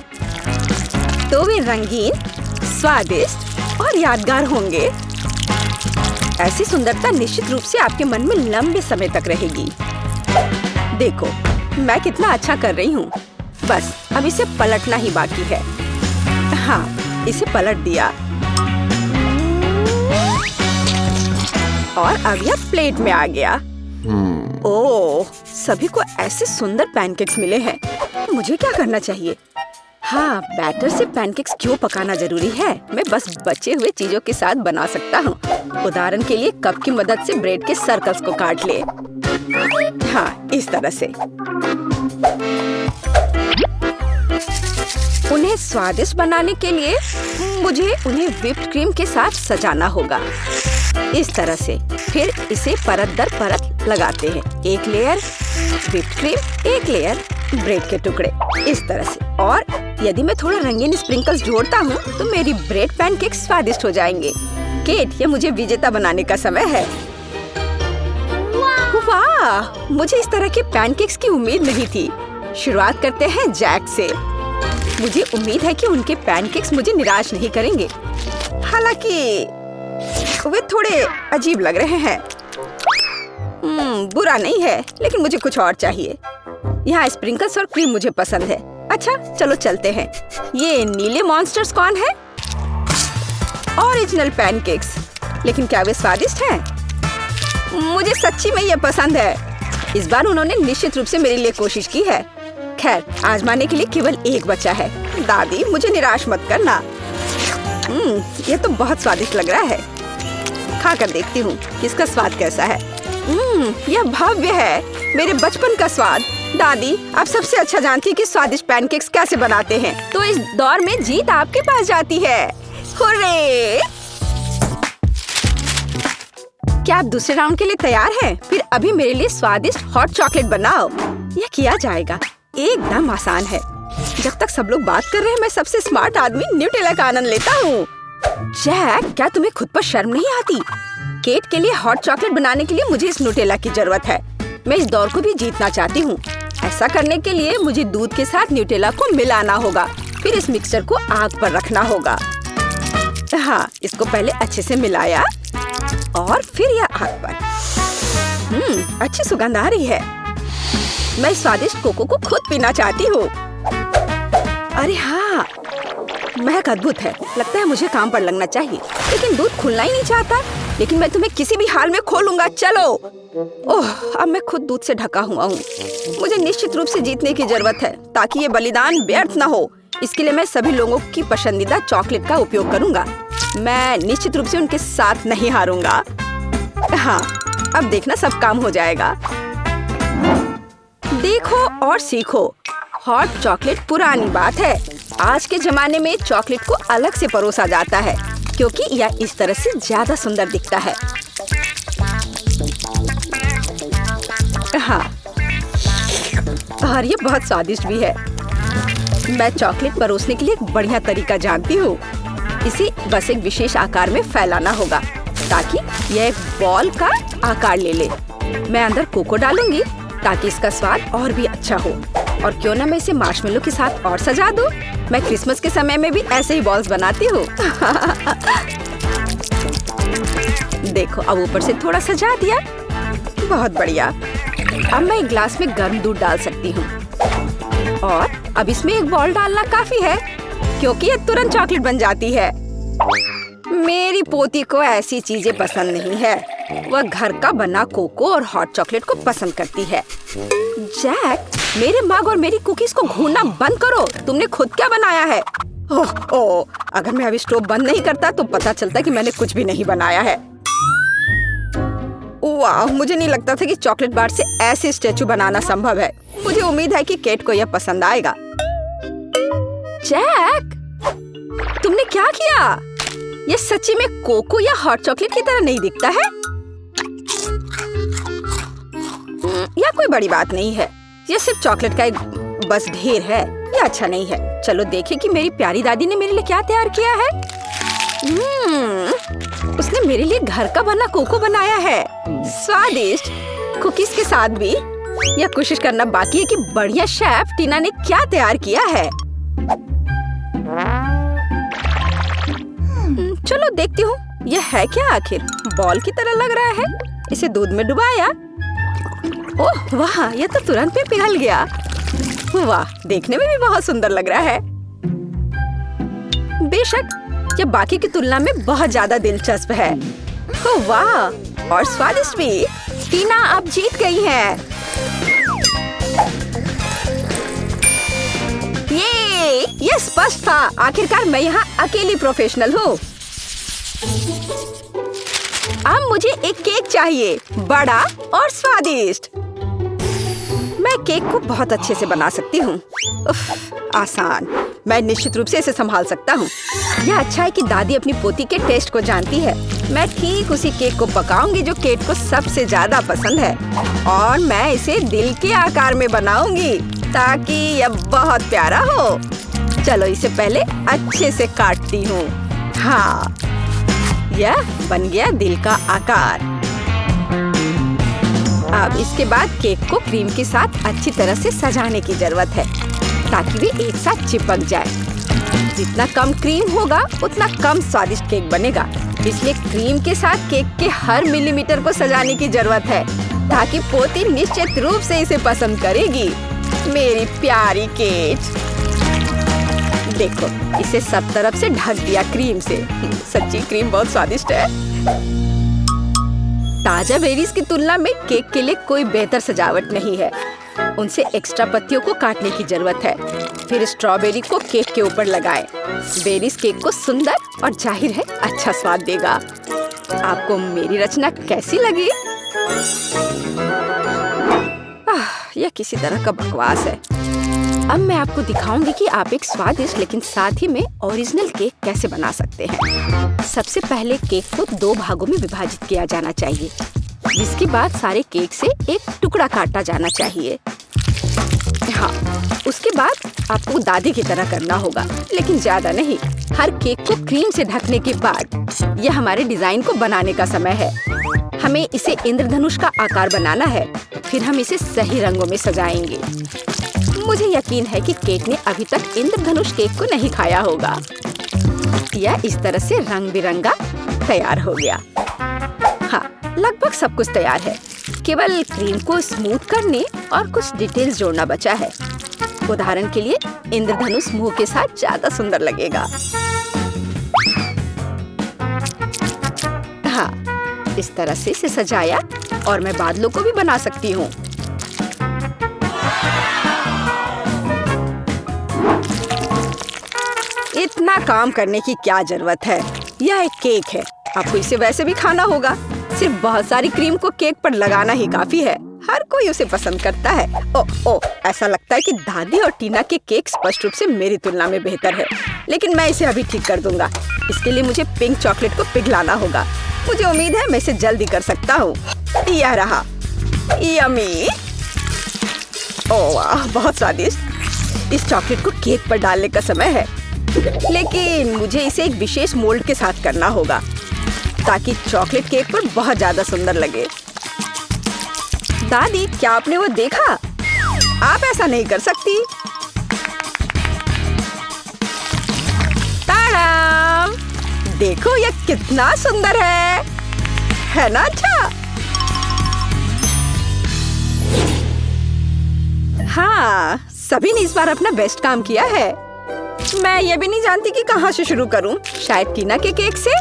S1: तो वे रंगीन, स्वादिष्ट और यादगार होंगे। ऐसी सुंदरता निश्चित रूप से आपके मन में लंबे समय तक रहेगी। देखो, मैं कितना अच्छा कर रही हूँ। बस अब इसे पलटना ही बाकी है। हाँ, इसे पलट दिया। और अब यह प्लेट में आ गया। ओह, सभी को ऐसे सुंदर पैनकेक्स मिले हैं। मुझे क्या करना चाहिए? हाँ, बैटर से पैनकेक्स क्यों पकाना जरूरी है? मैं बस बचे हुए चीजों के साथ बना सकता हूँ। उदाहरण के लिए कप की मदद से ब्रेड के सर्कल्स को काट ले। हाँ, इस तरह से। उन्हें स्वादिष्ट बनाने के लिए मुझे उन्हें व्हिप्ड क्रीम के साथ सजाना होगा। इस तरह से। फिर इसे परत दर परत लगाते हैं। एक लेयर व्हिप्ड क्रीम, एक लेयर ब्रेड के टुकड़े, इस तरह से। और यदि मैं थोड़ा रंगीन स्प्रिंकल्स जोड़ता हूँ तो मेरी ब्रेड पैनकेक स्वादिष्ट हो जाएंगे। केट, ये मुझे विजेता बनाने का समय है। वाह, मुझे इस तरह के पैनकेक्स की उम्मीद नहीं थी। शुरुआत करते हैं जैक से। मुझे उम्मीद है कि उनके पैनकेक्स मुझे निराश नहीं करेंगे। हालांकि वे थोड़े अजीब लग रहे हैं। बुरा नहीं है, लेकिन मुझे कुछ और चाहिए। यहाँ स्प्रिंकल्स और क्रीम मुझे पसंद है। अच्छा, चलो चलते हैं। ये नीले मॉन्स्टर्स कौन है? Original pancakes. लेकिन क्या वे स्वादिष्ट हैं? मुझे सच्ची में ये पसंद है। इस बार उन्होंने निश्चित रूप से मेरे लिए कोशिश की है। खैर, आजमाने के लिए केवल एक बचा है। दादी, मुझे निराश मत करना। ये तो बहुत स्वादिष्ट लग रहा है। खाकर देखती हूँ कि इसका स्वाद कैसा है। यह भव्य है, मेरे बचपन का स्वाद। दादी, आप सबसे अच्छा जानती हैं कि स्वादिष्ट पैनकेक्स कैसे बनाते हैं। तो इस दौर में जीत आपके पास जाती है। हुर्रे! क्या आप दूसरे राउंड के लिए तैयार हैं? फिर अभी मेरे लिए स्वादिष्ट हॉट चॉकलेट बनाओ। यह किया जाएगा। एकदम आसान है। जब तक सब लोग बात कर रहे हैं, मैं सबसे स्मार्ट आदमी न्यूटेला का आनंद लेता हूँ। जैक, क्या तुम्हें खुद पर शर्म नहीं आती? केट के लिए हॉट चॉकलेट बनाने के लिए मुझे इस न्यूटेला की जरूरत है। मैं इस दौर को भी जीतना चाहती हूँ। ऐसा करने के लिए मुझे दूध के साथ न्यूटेला को मिलाना होगा। फिर इस मिक्सचर को आग पर रखना होगा। हाँ, इसको पहले अच्छे से मिलाया और फिर यह आग पर। अच्छी सुगंध आ रही है। मैं स्वादिष्ट कोको को खुद पीना चाहती हूँ। अरे हाँ, महक अद्भुत है। लगता है मुझे काम पर लगना चाहिए, लेकिन दूध खुलना ही नहीं चाहता। लेकिन मैं तुम्हें किसी भी हाल में खोलूंगा। चलो। ओह, अब मैं खुद दूध से ढका हुआ हूँ। मुझे निश्चित रूप से जीतने की जरूरत है ताकि ये बलिदान व्यर्थ न हो। इसके लिए मैं सभी लोगों की पसंदीदा चॉकलेट का उपयोग करूंगा। मैं निश्चित रूप से उनके साथ नहीं हारूंगा। हाँ, अब देखना सब काम हो जाएगा। देखो और सीखो। हॉट चॉकलेट पुरानी बात है। आज के जमाने में चॉकलेट को अलग से परोसा जाता है क्योंकि यह इस तरह से ज्यादा सुंदर दिखता है। हाँ, और ये बहुत स्वादिष्ट भी है। मैं चॉकलेट परोसने के लिए एक बढ़िया तरीका जानती हूँ। इसे बस एक विशेष आकार में फैलाना होगा ताकि यह एक बॉल का आकार ले ले। मैं अंदर कोको डालूंगी ताकि इसका स्वाद और भी अच्छा हो। और क्यों ना मैं इसे मार्शमेलो के साथ और सजा दूं? मैं क्रिसमस के समय में भी ऐसे ही बॉल्स बनाती हूँ। देखो, अब ऊपर से थोड़ा सजा दिया। बहुत बढ़िया। अब मैं एक ग्लास में गर्म दूध डाल सकती हूँ और अब इसमें एक बॉल डालना काफी है क्योंकि ये तुरंत चॉकलेट बन जाती है। मेरी पोती को ऐसी चीजें पसंद नहीं है। वह घर का बना कोको और हॉट चॉकलेट को पसंद करती है। जैक, मेरे मग और मेरी कुकीज को घूरना बंद करो। तुमने खुद क्या बनाया है? ओह, अगर मैं अभी स्टोव बंद नहीं करता तो पता चलता कि मैंने कुछ भी नहीं बनाया है। वाह, मुझे नहीं लगता था कि चॉकलेट बार से ऐसे स्टैचू बनाना संभव है। मुझे उम्मीद है कि केट को यह पसंद आएगा। जैक, तुमने क्या किया? यह सच्ची में कोको या हॉट चॉकलेट की तरह नहीं दिखता है। यह कोई बड़ी बात नहीं है, यह सिर्फ चॉकलेट का एक बस ढेर है। यह अच्छा नहीं है। चलो देखें कि मेरी प्यारी दादी ने मेरे लिए क्या तैयार किया है। उसने मेरे लिए घर का बना कोको बनाया है, स्वादिष्ट कुकीज के साथ भी। यह कोशिश करना बाकी है कि बढ़िया शेफ टीना ने क्या तैयार किया है। चलो देखती हूँ यह है क्या। आखिर बॉल की तरह लग रहा है। इसे दूध में डुबाया। ओह वाह, यह तो तुरंत में पिघल गया। वाह, देखने में भी बहुत सुंदर लग रहा है। बेशक यह बाकी की तुलना में बहुत ज्यादा दिलचस्प है। ओह वाह, और स्वादिष्ट भी। टीना आप जीत गई हैं। ये स्पष्ट था। आखिरकार मैं यहाँ अकेली प्रोफेशनल हूँ। अब मुझे एक केक चाहिए, बड़ा और स्वादिष्ट। मैं केक को बहुत अच्छे से बना सकती हूँ। आसान। मैं निश्चित रूप से इसे संभाल सकता हूँ। यह अच्छा है कि दादी अपनी पोती के टेस्ट को जानती है। मैं ठीक उसी केक को पकाऊंगी जो केट को सबसे ज्यादा पसंद है, और मैं इसे दिल के आकार में बनाऊंगी ताकि यह बहुत प्यारा हो। चलो इसे पहले अच्छे से काटती हूँ। हाँ, यह बन गया दिल का आकार। अब इसके बाद केक को क्रीम के साथ अच्छी तरह से सजाने की जरूरत है ताकि वे एक साथ चिपक जाए। जितना कम क्रीम होगा उतना कम स्वादिष्ट केक बनेगा। इसलिए क्रीम के साथ केक के हर मिलीमीटर को सजाने की जरूरत है ताकि पोती निश्चित रूप से इसे पसंद करेगी। मेरी प्यारी केट, देखो इसे सब तरफ से ढक दिया क्रीम से। सच्ची क्रीम बहुत स्वादिष्ट है। ताजा बेरीज की तुलना में केक के लिए कोई बेहतर सजावट नहीं है। उनसे एक्स्ट्रा पत्तियों को काटने की जरूरत है। फिर स्ट्रॉबेरी को केक के ऊपर लगाएं। बेरीज केक को सुंदर और जाहिर है अच्छा स्वाद देगा। आपको मेरी रचना कैसी लगी? यह किसी तरह का बकवास है। अब मैं आपको दिखाऊंगी कि आप एक स्वादिष्ट लेकिन साथ ही में ओरिजिनल केक कैसे बना सकते हैं। सबसे पहले केक को 2 भागों में विभाजित किया जाना चाहिए, जिसके बाद सारे केक से एक टुकड़ा काटा जाना चाहिए। हाँ, उसके बाद आपको दादी की तरह करना होगा, लेकिन ज्यादा नहीं। हर केक को क्रीम से ढकने के बाद यह हमारे डिजाइन को बनाने का समय है। हमें इसे इंद्रधनुष का आकार बनाना है। फिर हम इसे सही रंगों में सजाएंगे। मुझे यकीन है कि केक ने अभी तक इंद्रधनुष केक को नहीं खाया होगा। यह इस तरह से रंग बिरंगा तैयार हो गया। हाँ, लगभग सब कुछ तैयार है। केवल क्रीम को स्मूथ करने और कुछ डिटेल्स जोड़ना बचा है। उदाहरण के लिए इंद्रधनुष मुंह के साथ ज्यादा सुंदर लगेगा। हाँ, इस तरह से इसे सजाया और मैं बादलों को भी बना सकती हूँ। इतना काम करने की क्या जरूरत है? यह एक केक है, आपको इसे वैसे भी खाना होगा। सिर्फ बहुत सारी क्रीम को केक पर लगाना ही काफी है। हर कोई उसे पसंद करता है। ओ, ऐसा लगता है कि दादी और टीना के केक स्पष्ट रूप से मेरी तुलना में बेहतर है, लेकिन मैं इसे अभी ठीक कर दूंगा। इसके लिए मुझे पिंक चॉकलेट को पिघलाना होगा। मुझे उम्मीद है मैं इसे जल्दी कर सकता हूँ। यह रहा, यम्मी। ओह वाह, बहुत स्वादिष्ट। इस चॉकलेट को केक पर डालने का समय है, लेकिन मुझे इसे एक विशेष मोल्ड के साथ करना होगा ताकि चॉकलेट केक पर बहुत ज्यादा सुंदर लगे। दादी, क्या आपने वो देखा? आप ऐसा नहीं कर सकती। ताड़ाम! देखो यह कितना सुंदर है ना? अच्छा, हाँ, सभी ने इस बार अपना बेस्ट काम किया है। मैं ये भी नहीं जानती कि कहाँ से शुरू करूं। शायद टीना के केक से।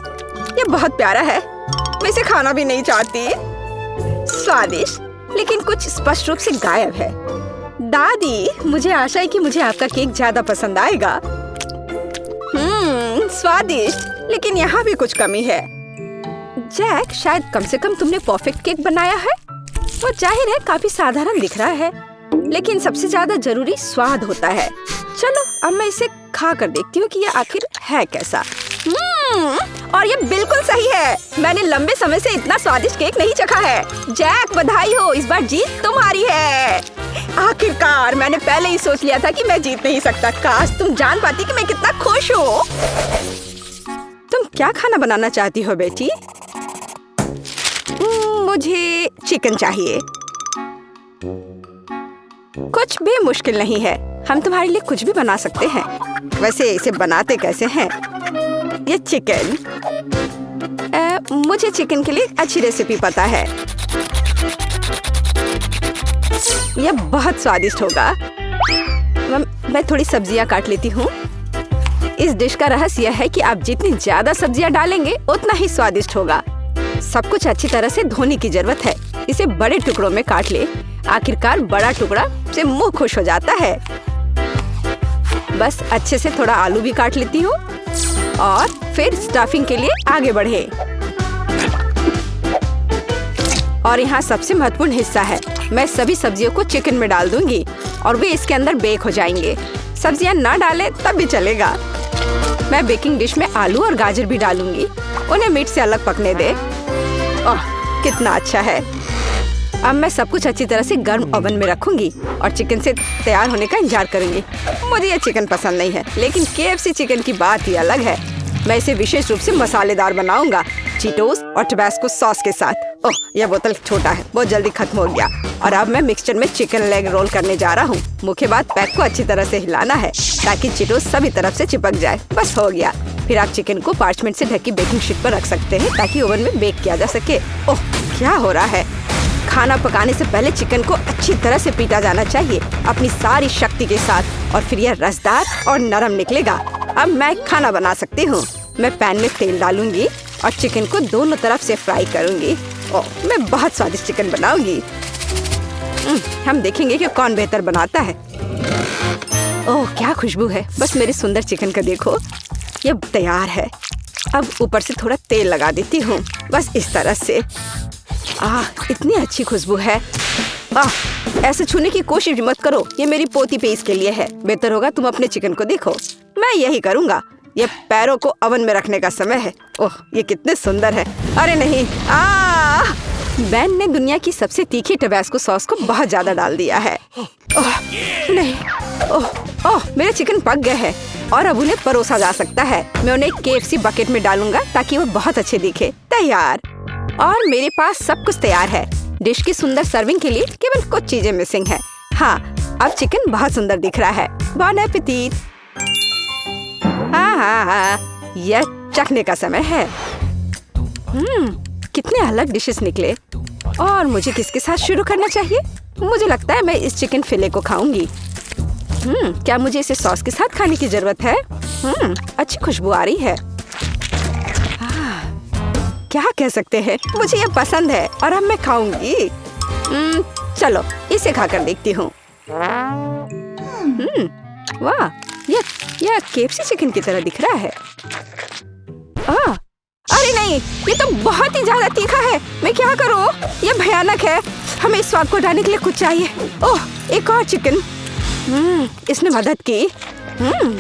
S1: ये बहुत प्यारा है, मैं इसे खाना भी नहीं चाहती। स्वादिष्ट लेकिन कुछ स्पष्ट रूप से गायब है। दादी, मुझे आशा है कि मुझे आपका केक ज्यादा पसंद आएगा। स्वादिष्ट, लेकिन यहाँ भी कुछ कमी है। जैक, शायद कम से कम तुमने परफेक्ट केक बनाया है। वो जाहिर है काफी साधारण दिख रहा है, लेकिन सबसे ज्यादा जरूरी स्वाद होता है। चलो अब मैं इसे खा कर देखती हूँ कि ये आखिर है कैसा। और ये बिल्कुल सही है। मैंने लंबे समय से इतना स्वादिष्ट केक नहीं चखा है। जैक, बधाई हो, इस बार जीत तुम्हारी है। आखिरकार, मैंने पहले ही सोच लिया था कि मैं जीत नहीं सकता। काश तुम जान पाती कि मैं कितना खुश हूँ। तुम क्या खाना बनाना चाहती हो बेटी? मुझे चिकन चाहिए। कुछ भी मुश्किल नहीं है, हम तुम्हारे लिए कुछ भी बना सकते हैं। वैसे इसे बनाते कैसे हैं? ये चिकन, मुझे चिकन के लिए अच्छी रेसिपी पता है। यह बहुत स्वादिष्ट होगा। मैं थोड़ी सब्जियां काट लेती हूँ। इस डिश का रहस्य है कि आप जितनी ज्यादा सब्जियां डालेंगे उतना ही स्वादिष्ट होगा। सब कुछ अच्छी तरह से धोने की जरूरत है। इसे बड़े टुकड़ों में काट ले। आखिरकार बड़ा टुकड़ा से मुंह खुश हो जाता है। बस अच्छे से थोड़ा आलू भी काट लेती हूँ और फिर स्टफिंग के लिए आगे बढ़े। और यहाँ सबसे महत्वपूर्ण हिस्सा है, मैं सभी सब्जियों को चिकन में डाल दूंगी और वे इसके अंदर बेक हो जाएंगे। सब्जियां ना डालें तब भी चलेगा। मैं बेकिंग डिश में आलू और गाजर भी डालूंगी। उन्हें मीट से अलग पकने दे। ओह, कितना अच्छा है। अब मैं सब कुछ अच्छी तरह से गर्म ओवन में रखूंगी और चिकन से तैयार होने का इंतजार करूंगी। मुझे ये चिकन पसंद नहीं है, लेकिन KFC चिकन की बात ही अलग है। मैं इसे विशेष रूप से मसालेदार बनाऊंगा, चीटोस और टबास्को सॉस के साथ। ओह, यह बोतल छोटा है, बहुत जल्दी खत्म हो गया। और अब मैं मिक्सचर में चिकन लेग रोल करने जा रहा हूँ। मुख्य बात, पैक को अच्छी तरह से हिलाना है ताकि चीटोस सभी तरफ से चिपक जाए। बस हो गया। फिर आप चिकन को पार्चमेंट से ढकी बेकिंग शीट पर रख सकते हैं ताकि ओवन में बेक किया जा सके। ओह, क्या हो रहा है? खाना पकाने से पहले चिकन को अच्छी तरह से पीटा जाना चाहिए अपनी सारी शक्ति के साथ, और फिर यह रसदार और नरम निकलेगा। अब मैं खाना बना सकती हूँ। मैं पैन में तेल डालूंगी और चिकन को दोनों तरफ से फ्राई करूंगी। ओह, मैं बहुत स्वादिष्ट चिकन बनाऊंगी। हम देखेंगे कि कौन बेहतर बनाता है। ओह, क्या खुशबू है। बस मेरे सुंदर चिकन का देखो, ये तैयार है। अब ऊपर से थोड़ा तेल लगा देती हूँ, बस इस तरह से। इतनी अच्छी खुशबू है। ऐसे छूने की कोशिश मत करो, ये मेरी पोती पे इसके लिए है। बेहतर होगा तुम अपने चिकन को देखो। मैं यही करूँगा। ये पैरों को ओवन में रखने का समय है। ओह, ये कितने सुंदर है। अरे नहीं, बेन ने दुनिया की सबसे तीखी टबास्को सॉस को बहुत ज्यादा डाल दिया है। ओह नहीं, ओह, मेरे चिकन पक गए हैं और अब उन्हें परोसा जा सकता है। मैं उन्हें KFC बकेट में डालूंगा ताकि वो बहुत अच्छे दिखे। तैयार। और मेरे पास सब कुछ तैयार है। डिश की सुंदर सर्विंग के लिए केवल कुछ चीजें मिसिंग है। हाँ, अब चिकन बहुत सुंदर दिख रहा है। बॉन एपेटिट। हाँ, यह चखने का समय है। कितने अलग डिशेस निकले। और मुझे किसके साथ शुरू करना चाहिए? मुझे लगता है मैं इस चिकन फिले को खाऊंगी। क्या मुझे इसे सॉस के साथ खाने की जरूरत है? अच्छी खुशबू आ रही है। क्या कह सकते हैं, मुझे ये पसंद है और अब मैं खाऊंगी। चलो इसे खाकर देखती हूँ। वाह, यह KFC चिकन की तरह दिख रहा है। अरे नहीं, ये तो बहुत ही ज्यादा तीखा है। मैं क्या करूँ? ये भयानक है। हमें इस स्वाद को हटाने के लिए कुछ चाहिए। ओह, एक और चिकन। इसने मदद की।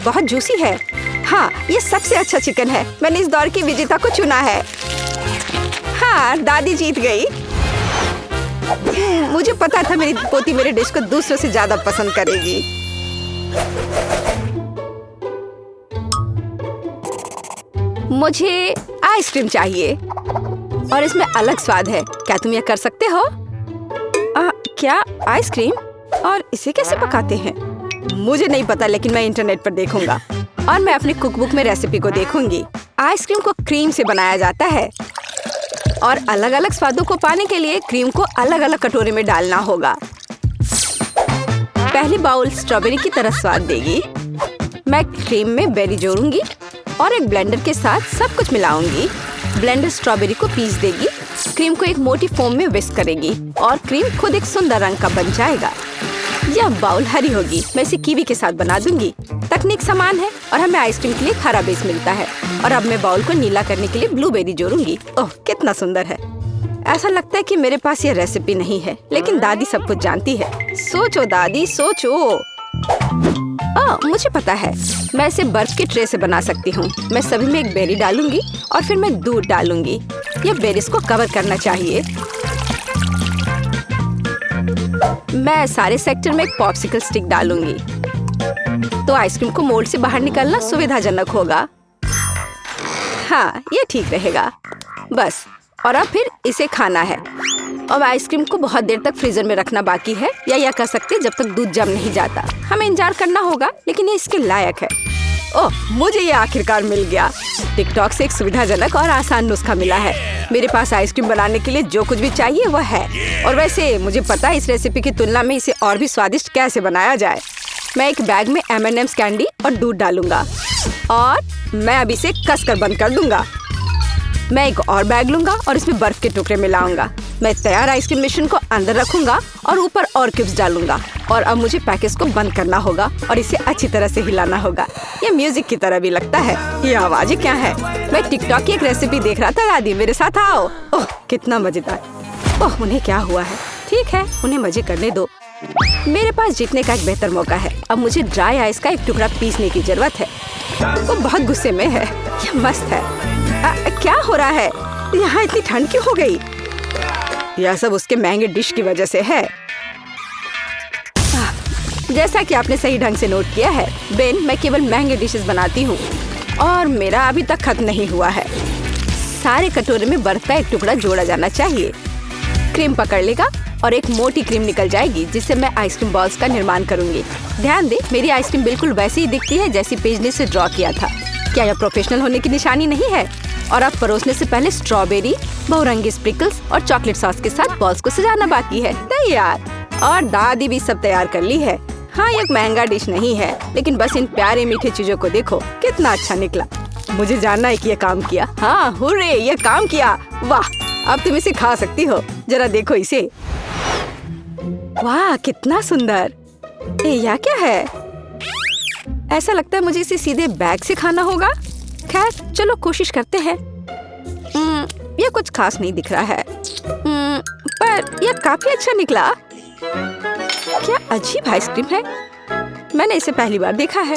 S1: बहुत जूसी है। हाँ, ये सबसे अच्छा चिकन है। मैंने इस दौर की विजेता को चुना है। हाँ, दादी जीत गई। मुझे पता था मेरी पोती मेरे डिश को दूसरों से ज्यादा पसंद करेगी। मुझे आइसक्रीम चाहिए और इसमें अलग स्वाद है। क्या तुम यह कर सकते हो? क्या आइसक्रीम? और इसे कैसे पकाते हैं? मुझे नहीं पता, लेकिन मैं इंटरनेट पर देखूंगा और मैं अपनी कुकबुक में रेसिपी को देखूंगी। आइसक्रीम को क्रीम से बनाया जाता है और अलग अलग स्वादों को पाने के लिए क्रीम को अलग अलग कटोरे में डालना होगा। पहली बाउल स्ट्रॉबेरी की तरह स्वाद देगी। मैं क्रीम में बेरी जोड़ूंगी और एक ब्लेंडर के साथ सब कुछ मिलाऊंगी। ब्लेंडर स्ट्रॉबेरी को पीस देगी, क्रीम को एक मोटी फोम में विस्क करेगी और क्रीम खुद एक सुंदर रंग का बन जाएगा। यह बाउल हरी होगी। मैं इसे कीवी के साथ बना दूंगी। तकनीक समान है और हमें आइसक्रीम के लिए हरा बेस मिलता है। और अब मैं बाउल को नीला करने के लिए ब्लूबेरी जोड़ूंगी। ओह, कितना सुंदर है। ऐसा लगता है कि मेरे पास ये रेसिपी नहीं है, लेकिन दादी सब कुछ जानती है। सोचो दादी, सोचो। मुझे पता है, मैं इसे बर्फ के ट्रे से बना सकती हूँ। मैं सभी में एक बेरी डालूंगी और फिर मैं दूध डालूंगी। ये बेरीज को कवर करना चाहिए। मैं सारे सेक्टर में एक पॉप्सिकल स्टिक डालूंगी, तो आइसक्रीम को मोल्ड से बाहर निकलना सुविधाजनक होगा। हाँ, ये ठीक रहेगा। बस, और अब फिर इसे खाना है। अब आइसक्रीम को बहुत देर तक फ्रीजर में रखना बाकी है, या यह कह सकते हैं जब तक दूध जम नहीं जाता। हमें इंतजार करना होगा, लेकिन ये इसके लायक है। ओह, मुझे ये आखिरकार मिल गया। टिकटॉक से एक सुविधाजनक और आसान नुस्खा मिला है। मेरे पास आइसक्रीम बनाने के लिए जो कुछ भी चाहिए वह है। और वैसे मुझे पता है इस रेसिपी की तुलना में इसे और भी स्वादिष्ट कैसे बनाया जाए। मैं एक बैग में M&M's कैंडी और दूध डालूंगा और मैं अब इसे कसकर बंद कर दूंगा। मैं एक और बैग लूंगा और इसमें बर्फ के टुकड़े मिलाऊंगा। मैं तैयार आइसक्रीम मिश्रण को अंदर रखूंगा और ऊपर और क्यूब्स डालूंगा। और अब मुझे पैकेज को बंद करना होगा और इसे अच्छी तरह से हिलाना होगा। ये म्यूजिक की तरह भी लगता है। ये आवाजें क्या है? मैं टिकटॉक की एक रेसिपी देख रहा था। दादी, मेरे साथ आओ। ओह, कितना मजेदार। ओह, उन्हें क्या हुआ है? ठीक है, उन्हें मजे करने दो। मेरे पास जीतने का एक बेहतर मौका है। अब मुझे ड्राई आइस का एक टुकड़ा पीसने की जरूरत है। वो बहुत गुस्से में है। यह मस्त है। क्या हो रहा है? यहाँ इतनी ठंड क्यों हो गई? यह सब उसके महंगे डिश की वजह से है। जैसा कि आपने सही ढंग से नोट किया है बेन, मैं केवल महंगे डिशेस बनाती हूँ और मेरा अभी तक खत्म नहीं हुआ है। सारे कटोरे में बर्फ का एक टुकड़ा जोड़ा जाना चाहिए। क्रीम पकड़ लेगा और एक मोटी क्रीम निकल जाएगी, जिससे मैं आइसक्रीम बॉल्स का निर्माण करूंगी। ध्यान दे, मेरी आइसक्रीम बिल्कुल वैसी ही दिखती है जैसी पेज ने इसे ड्रॉ किया था। क्या यह प्रोफेशनल होने की निशानी नहीं है? और अब परोसने से पहले स्ट्रॉबेरी, बहुरंगी स्प्रिंकल्स और चॉकलेट सॉस के साथ बॉल्स को सजाना बाकी है। तैयार। और दादी भी सब तैयार कर ली है। हाँ, ये एक महंगा डिश नहीं है, लेकिन बस इन प्यारे मीठे चीजों को देखो, कितना अच्छा निकला। मुझे जानना है कि ये काम किया। हाँ, हुर्रे, ये काम किया। वाह, अब तुम इसे खा सकती हो। जरा देखो इसे। वाह, कितना सुंदर। यह क्या है? ऐसा लगता है मुझे इसे सीधे बैग से खाना होगा। खैर, चलो कोशिश करते हैं। यह कुछ खास नहीं दिख रहा है, पर यह काफी अच्छा निकला। क्या अजीब आइसक्रीम है। मैंने इसे पहली बार देखा है।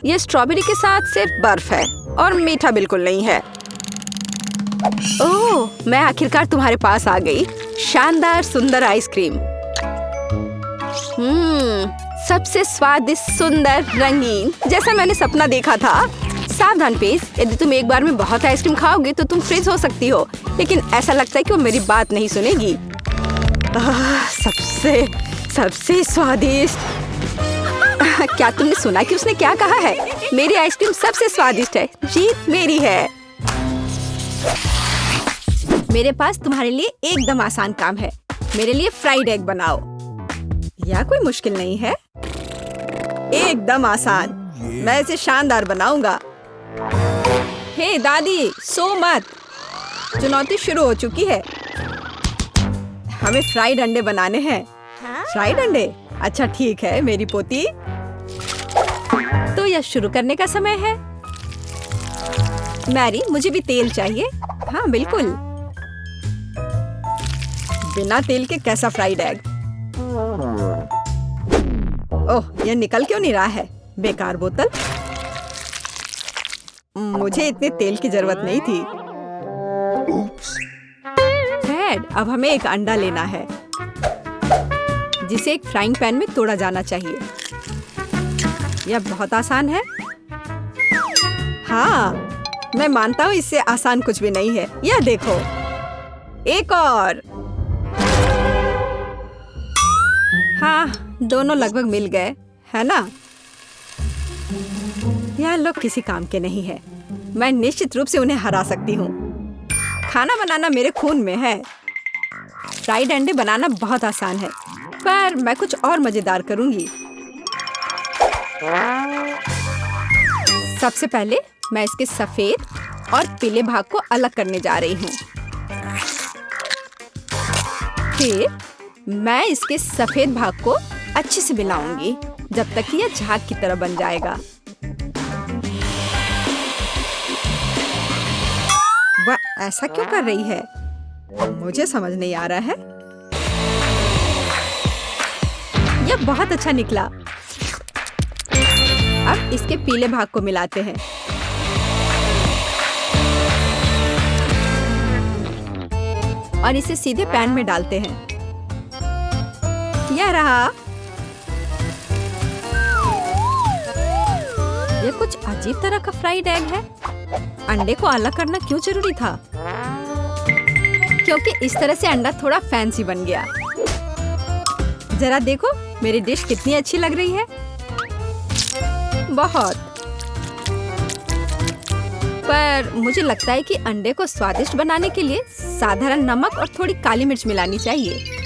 S1: यह स्ट्रॉबेरी के साथ सिर्फ बर्फ है और मीठा बिल्कुल नहीं है। ओह, मैं आखिरकार तुम्हारे पास आ गई। शानदार सुंदर आइसक्रीम। सबसे स्वादिष्ट, सुंदर, रंगीन, जैसा मैंने सपना देखा था। सावधान पेज, यदि तुम एक बार में बहुत आइसक्रीम खाओगे तो तुम फ्रीज हो सकती हो। लेकिन ऐसा लगता है कि वो मेरी बात नहीं सुनेगी। सबसे स्वादिष्ट। क्या तुमने सुना कि उसने क्या कहा है? मेरी आइसक्रीम सबसे स्वादिष्ट है। जीत मेरी है। मेरे पास तुम्हारे लिए एकदम आसान काम है। मेरे लिए फ्राइड एग बनाओ। यह कोई मुश्किल नहीं है, एकदम आसान। मैं इसे शानदार बनाऊंगा। हे दादी, सो मत। चुनौती शुरू हो चुकी है। हमें फ्राइड अंडे बनाने हैं। फ्राइड अंडे? अच्छा ठीक है मेरी पोती। तो यह शुरू करने का समय है। मैरी, मुझे भी तेल चाहिए। हाँ बिल्कुल। बिना तेल के कैसा फ्राइड एग? ओह, यह निकल क्यों नहीं रहा है? बेकार बोतल। मुझे इतने तेल की जरूरत नहीं थी। हेड, अब हमें एक अंडा लेना है, जिसे एक फ्राइंग पैन में तोड़ा जाना चाहिए। यह बहुत आसान है। हाँ, मैं मानता हूँ इससे आसान कुछ भी नहीं है। यह देखो, एक और। हाँ, दोनों लगभग मिल गए, है ना? यह लोग किसी काम के नहीं है। मैं निश्चित रूप से उन्हें हरा सकती हूँ। खाना बनाना मेरे खून में है। फ्राइड अंडे बनाना बहुत आसान है, पर मैं कुछ और मजेदार करूंगी। सबसे पहले मैं इसके सफेद और पीले भाग को अलग करने जा रही हूँ। फिर मैं इसके सफेद भाग को अच्छे से मिलाऊंगी जब तक कि यह झाग की तरह बन जाएगा। वह ऐसा क्यों कर रही है? मुझे समझ नहीं आ रहा है। यह बहुत अच्छा निकला। अब इसके पीले भाग को मिलाते हैं। और इसे सीधे पैन में डालते हैं। यह रहा। यह कुछ अजीब तरह का फ्राइड एग है। अंडे को अलग करना क्यों जरूरी था? क्योंकि इस तरह से अंडा थोड़ा फैंसी बन गया। जरा देखो मेरी डिश कितनी अच्छी लग रही है। बहुत। पर मुझे लगता है कि अंडे को स्वादिष्ट बनाने के लिए साधारण नमक और थोड़ी काली मिर्च मिलानी चाहिए।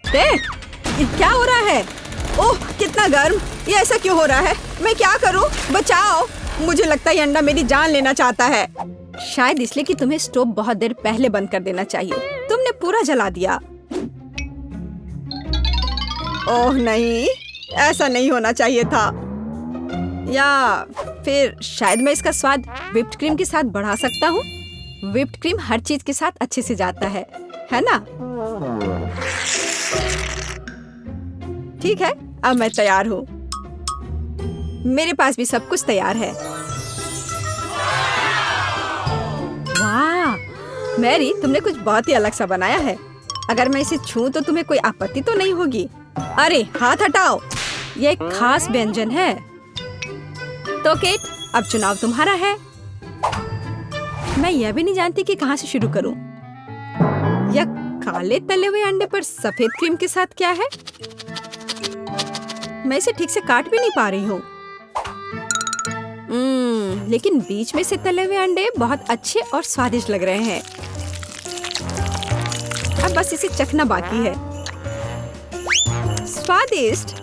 S1: देख, ये क्या हो रहा है? ओह, कितना गर्म! ये ऐसा क्यों हो रहा है? मैं क्या करूं? बचाओ! मुझे लगता है ये अंडा मेरी जान लेना चाहता है। शायद इसलिए कि तुम्हें स्टोव बहुत देर पहले बंद कर देना चाहिए। तुमने पूरा जला दिया। ओह नहीं, ऐसा नहीं होना चाहिए था। या फिर शायद मैं इसका स्वाद व्हिप्ड क्रीम के साथ बढ़ा सकता हूँ। व्हिप्ड क्रीम हर चीज के साथ अच्छे से जाता है ना? ठीक है, अब मैं तैयार हूँ। मेरे पास भी सब कुछ तैयार है। वाह, मैरी, तुमने कुछ बहुत ही अलग सा बनाया है। अगर मैं इसे छूं तो तुम्हें कोई आपत्ति तो नहीं होगी? अरे हाथ हटाओ, यह एक खास व्यंजन है। तो केट, अब चुनाव तुम्हारा है। मैं यह भी नहीं जानती कि कहाँ से शुरू करूं। यह काले तले हुए अंडे पर सफेद क्रीम के साथ क्या है? मैं इसे ठीक से काट भी नहीं पा रही हूँ। लेकिन बीच में से तले हुए अंडे बहुत अच्छे और स्वादिष्ट लग रहे हैं। अब बस इसे चखना बाकी है। स्वादिष्ट,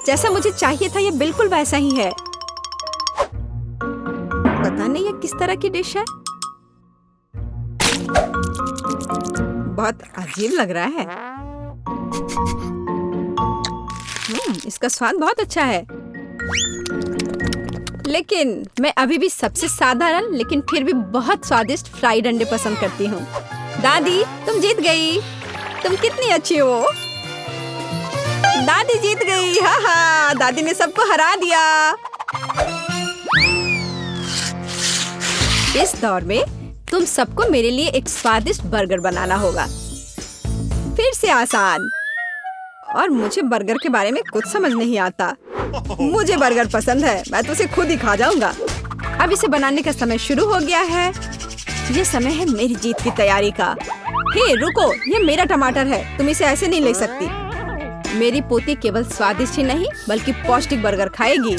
S1: जैसा मुझे चाहिए था, यह बिल्कुल वैसा ही है। पता नहीं यह किस तरह की डिश है। बहुत अजीब लग रहा है। इसका स्वाद बहुत अच्छा है। लेकिन मैं अभी भी सबसे साधारण लेकिन फिर भी बहुत स्वादिष्ट फ्राइड अंडे पसंद करती हूँ। दादी, तुम जीत गई। तुम कितनी अच्छी हो। दादी जीत गई। हाँ हाँ, दादी ने सबको हरा दिया। इस दौर में तुम सबको मेरे लिए एक स्वादिष्ट बर्गर बनाना होगा। फिर से आसान। और मुझे बर्गर के बारे में कुछ समझ नहीं आता। मुझे बर्गर पसंद है, मैं तो उसे खुद ही खा जाऊंगा। अब इसे बनाने का समय शुरू हो गया है। ये समय है मेरी जीत की तैयारी का। हे रुको, ये मेरा टमाटर है, तुम इसे ऐसे नहीं ले सकती। मेरी पोती केवल स्वादिष्ट ही नहीं बल्कि पौष्टिक बर्गर खाएगी।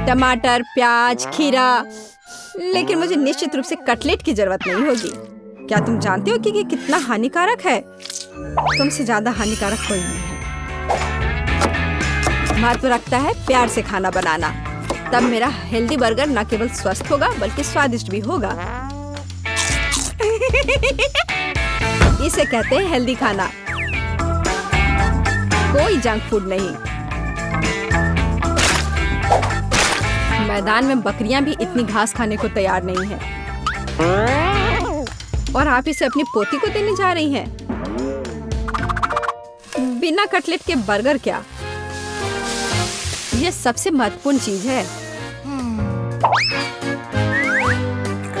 S1: टमाटर, प्याज, खीरा। लेकिन मुझे निश्चित रूप से कटलेट की जरूरत नहीं होगी। क्या तुम जानते हो कि ये कितना हानिकारक है? तुमसे ज्यादा हानिकारक कोई नहीं है। महत्व रखता है प्यार से खाना बनाना। तब मेरा हेल्दी बर्गर न केवल स्वस्थ होगा बल्कि स्वादिष्ट भी होगा। इसे कहते हैं हेल्दी खाना, कोई जंक फूड नहीं। मैदान में बकरियां भी इतनी घास खाने को तैयार नहीं हैं। और आप इसे अपनी पोती को देने जा रही हैं। बिना कटलेट के बर्गर क्या? यह सबसे महत्वपूर्ण चीज है।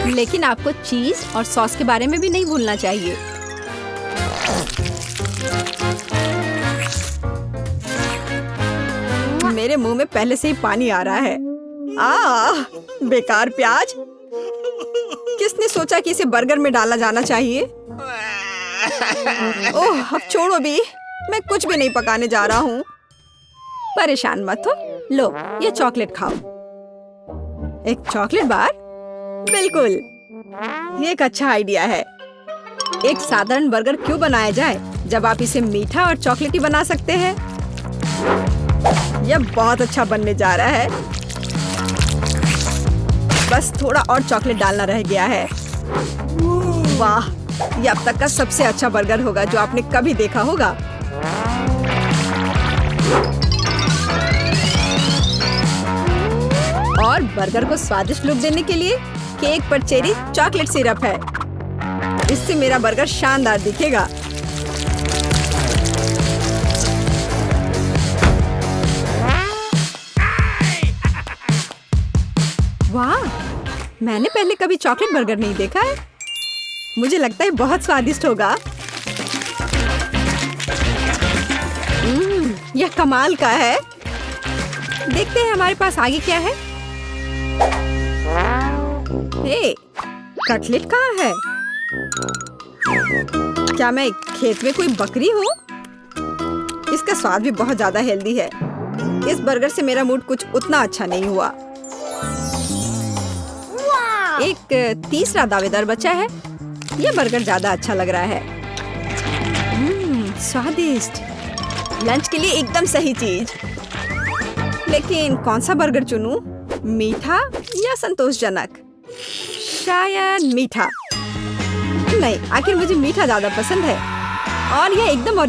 S1: लेकिन आपको चीज और सॉस के बारे में भी नहीं भूलना चाहिए। मेरे मुंह में पहले से ही पानी आ रहा है। बेकार प्याज। किसने सोचा कि इसे बर्गर में डाला जाना चाहिए? ओह, अब छोड़ो भी, मैं कुछ भी नहीं पकाने जा रहा हूँ। परेशान मत हो। लो, ये चॉकलेट खाओ। एक चॉकलेट बार? बिल्कुल, ये एक अच्छा आइडिया है। एक साधारण बर्गर क्यों बनाया जाए जब आप इसे मीठा और चॉकलेटी बना सकते हैं? यह बहुत अच्छा बनने जा रहा है। बस थोड़ा और चॉकलेट डालना रह गया है। वाह, ये अब तक का सबसे अच्छा बर्गर होगा जो आपने कभी देखा होगा। और बर्गर को स्वादिष्ट लुक देने के लिए केक पर चेरी चॉकलेट सिरप है। इससे मेरा बर्गर शानदार दिखेगा। वाह, मैंने पहले कभी चॉकलेट बर्गर नहीं देखा है। मुझे लगता है बहुत स्वादिष्ट होगा। यह कमाल का है। देखते हैं हमारे पास आगे क्या है। हे, कटलेट कहाँ है? क्या मैं खेत में कोई बकरी हूँ? इसका स्वाद भी बहुत ज्यादा हेल्दी है। इस बर्गर से मेरा मूड कुछ उतना अच्छा नहीं हुआ। एक तीसरा दावेदार बचा है। यह बर्गर ज्यादा अच्छा लग रहा है। स्वादिष्ट। लंच के लिए एकदम सही चीज। लेकिन कौन सा बर्गर चुनूं? मीठा या संतोषजनक? शायद मीठा। नहीं, आखिर मुझे मीठा ज्यादा पसंद है। और यह एकदम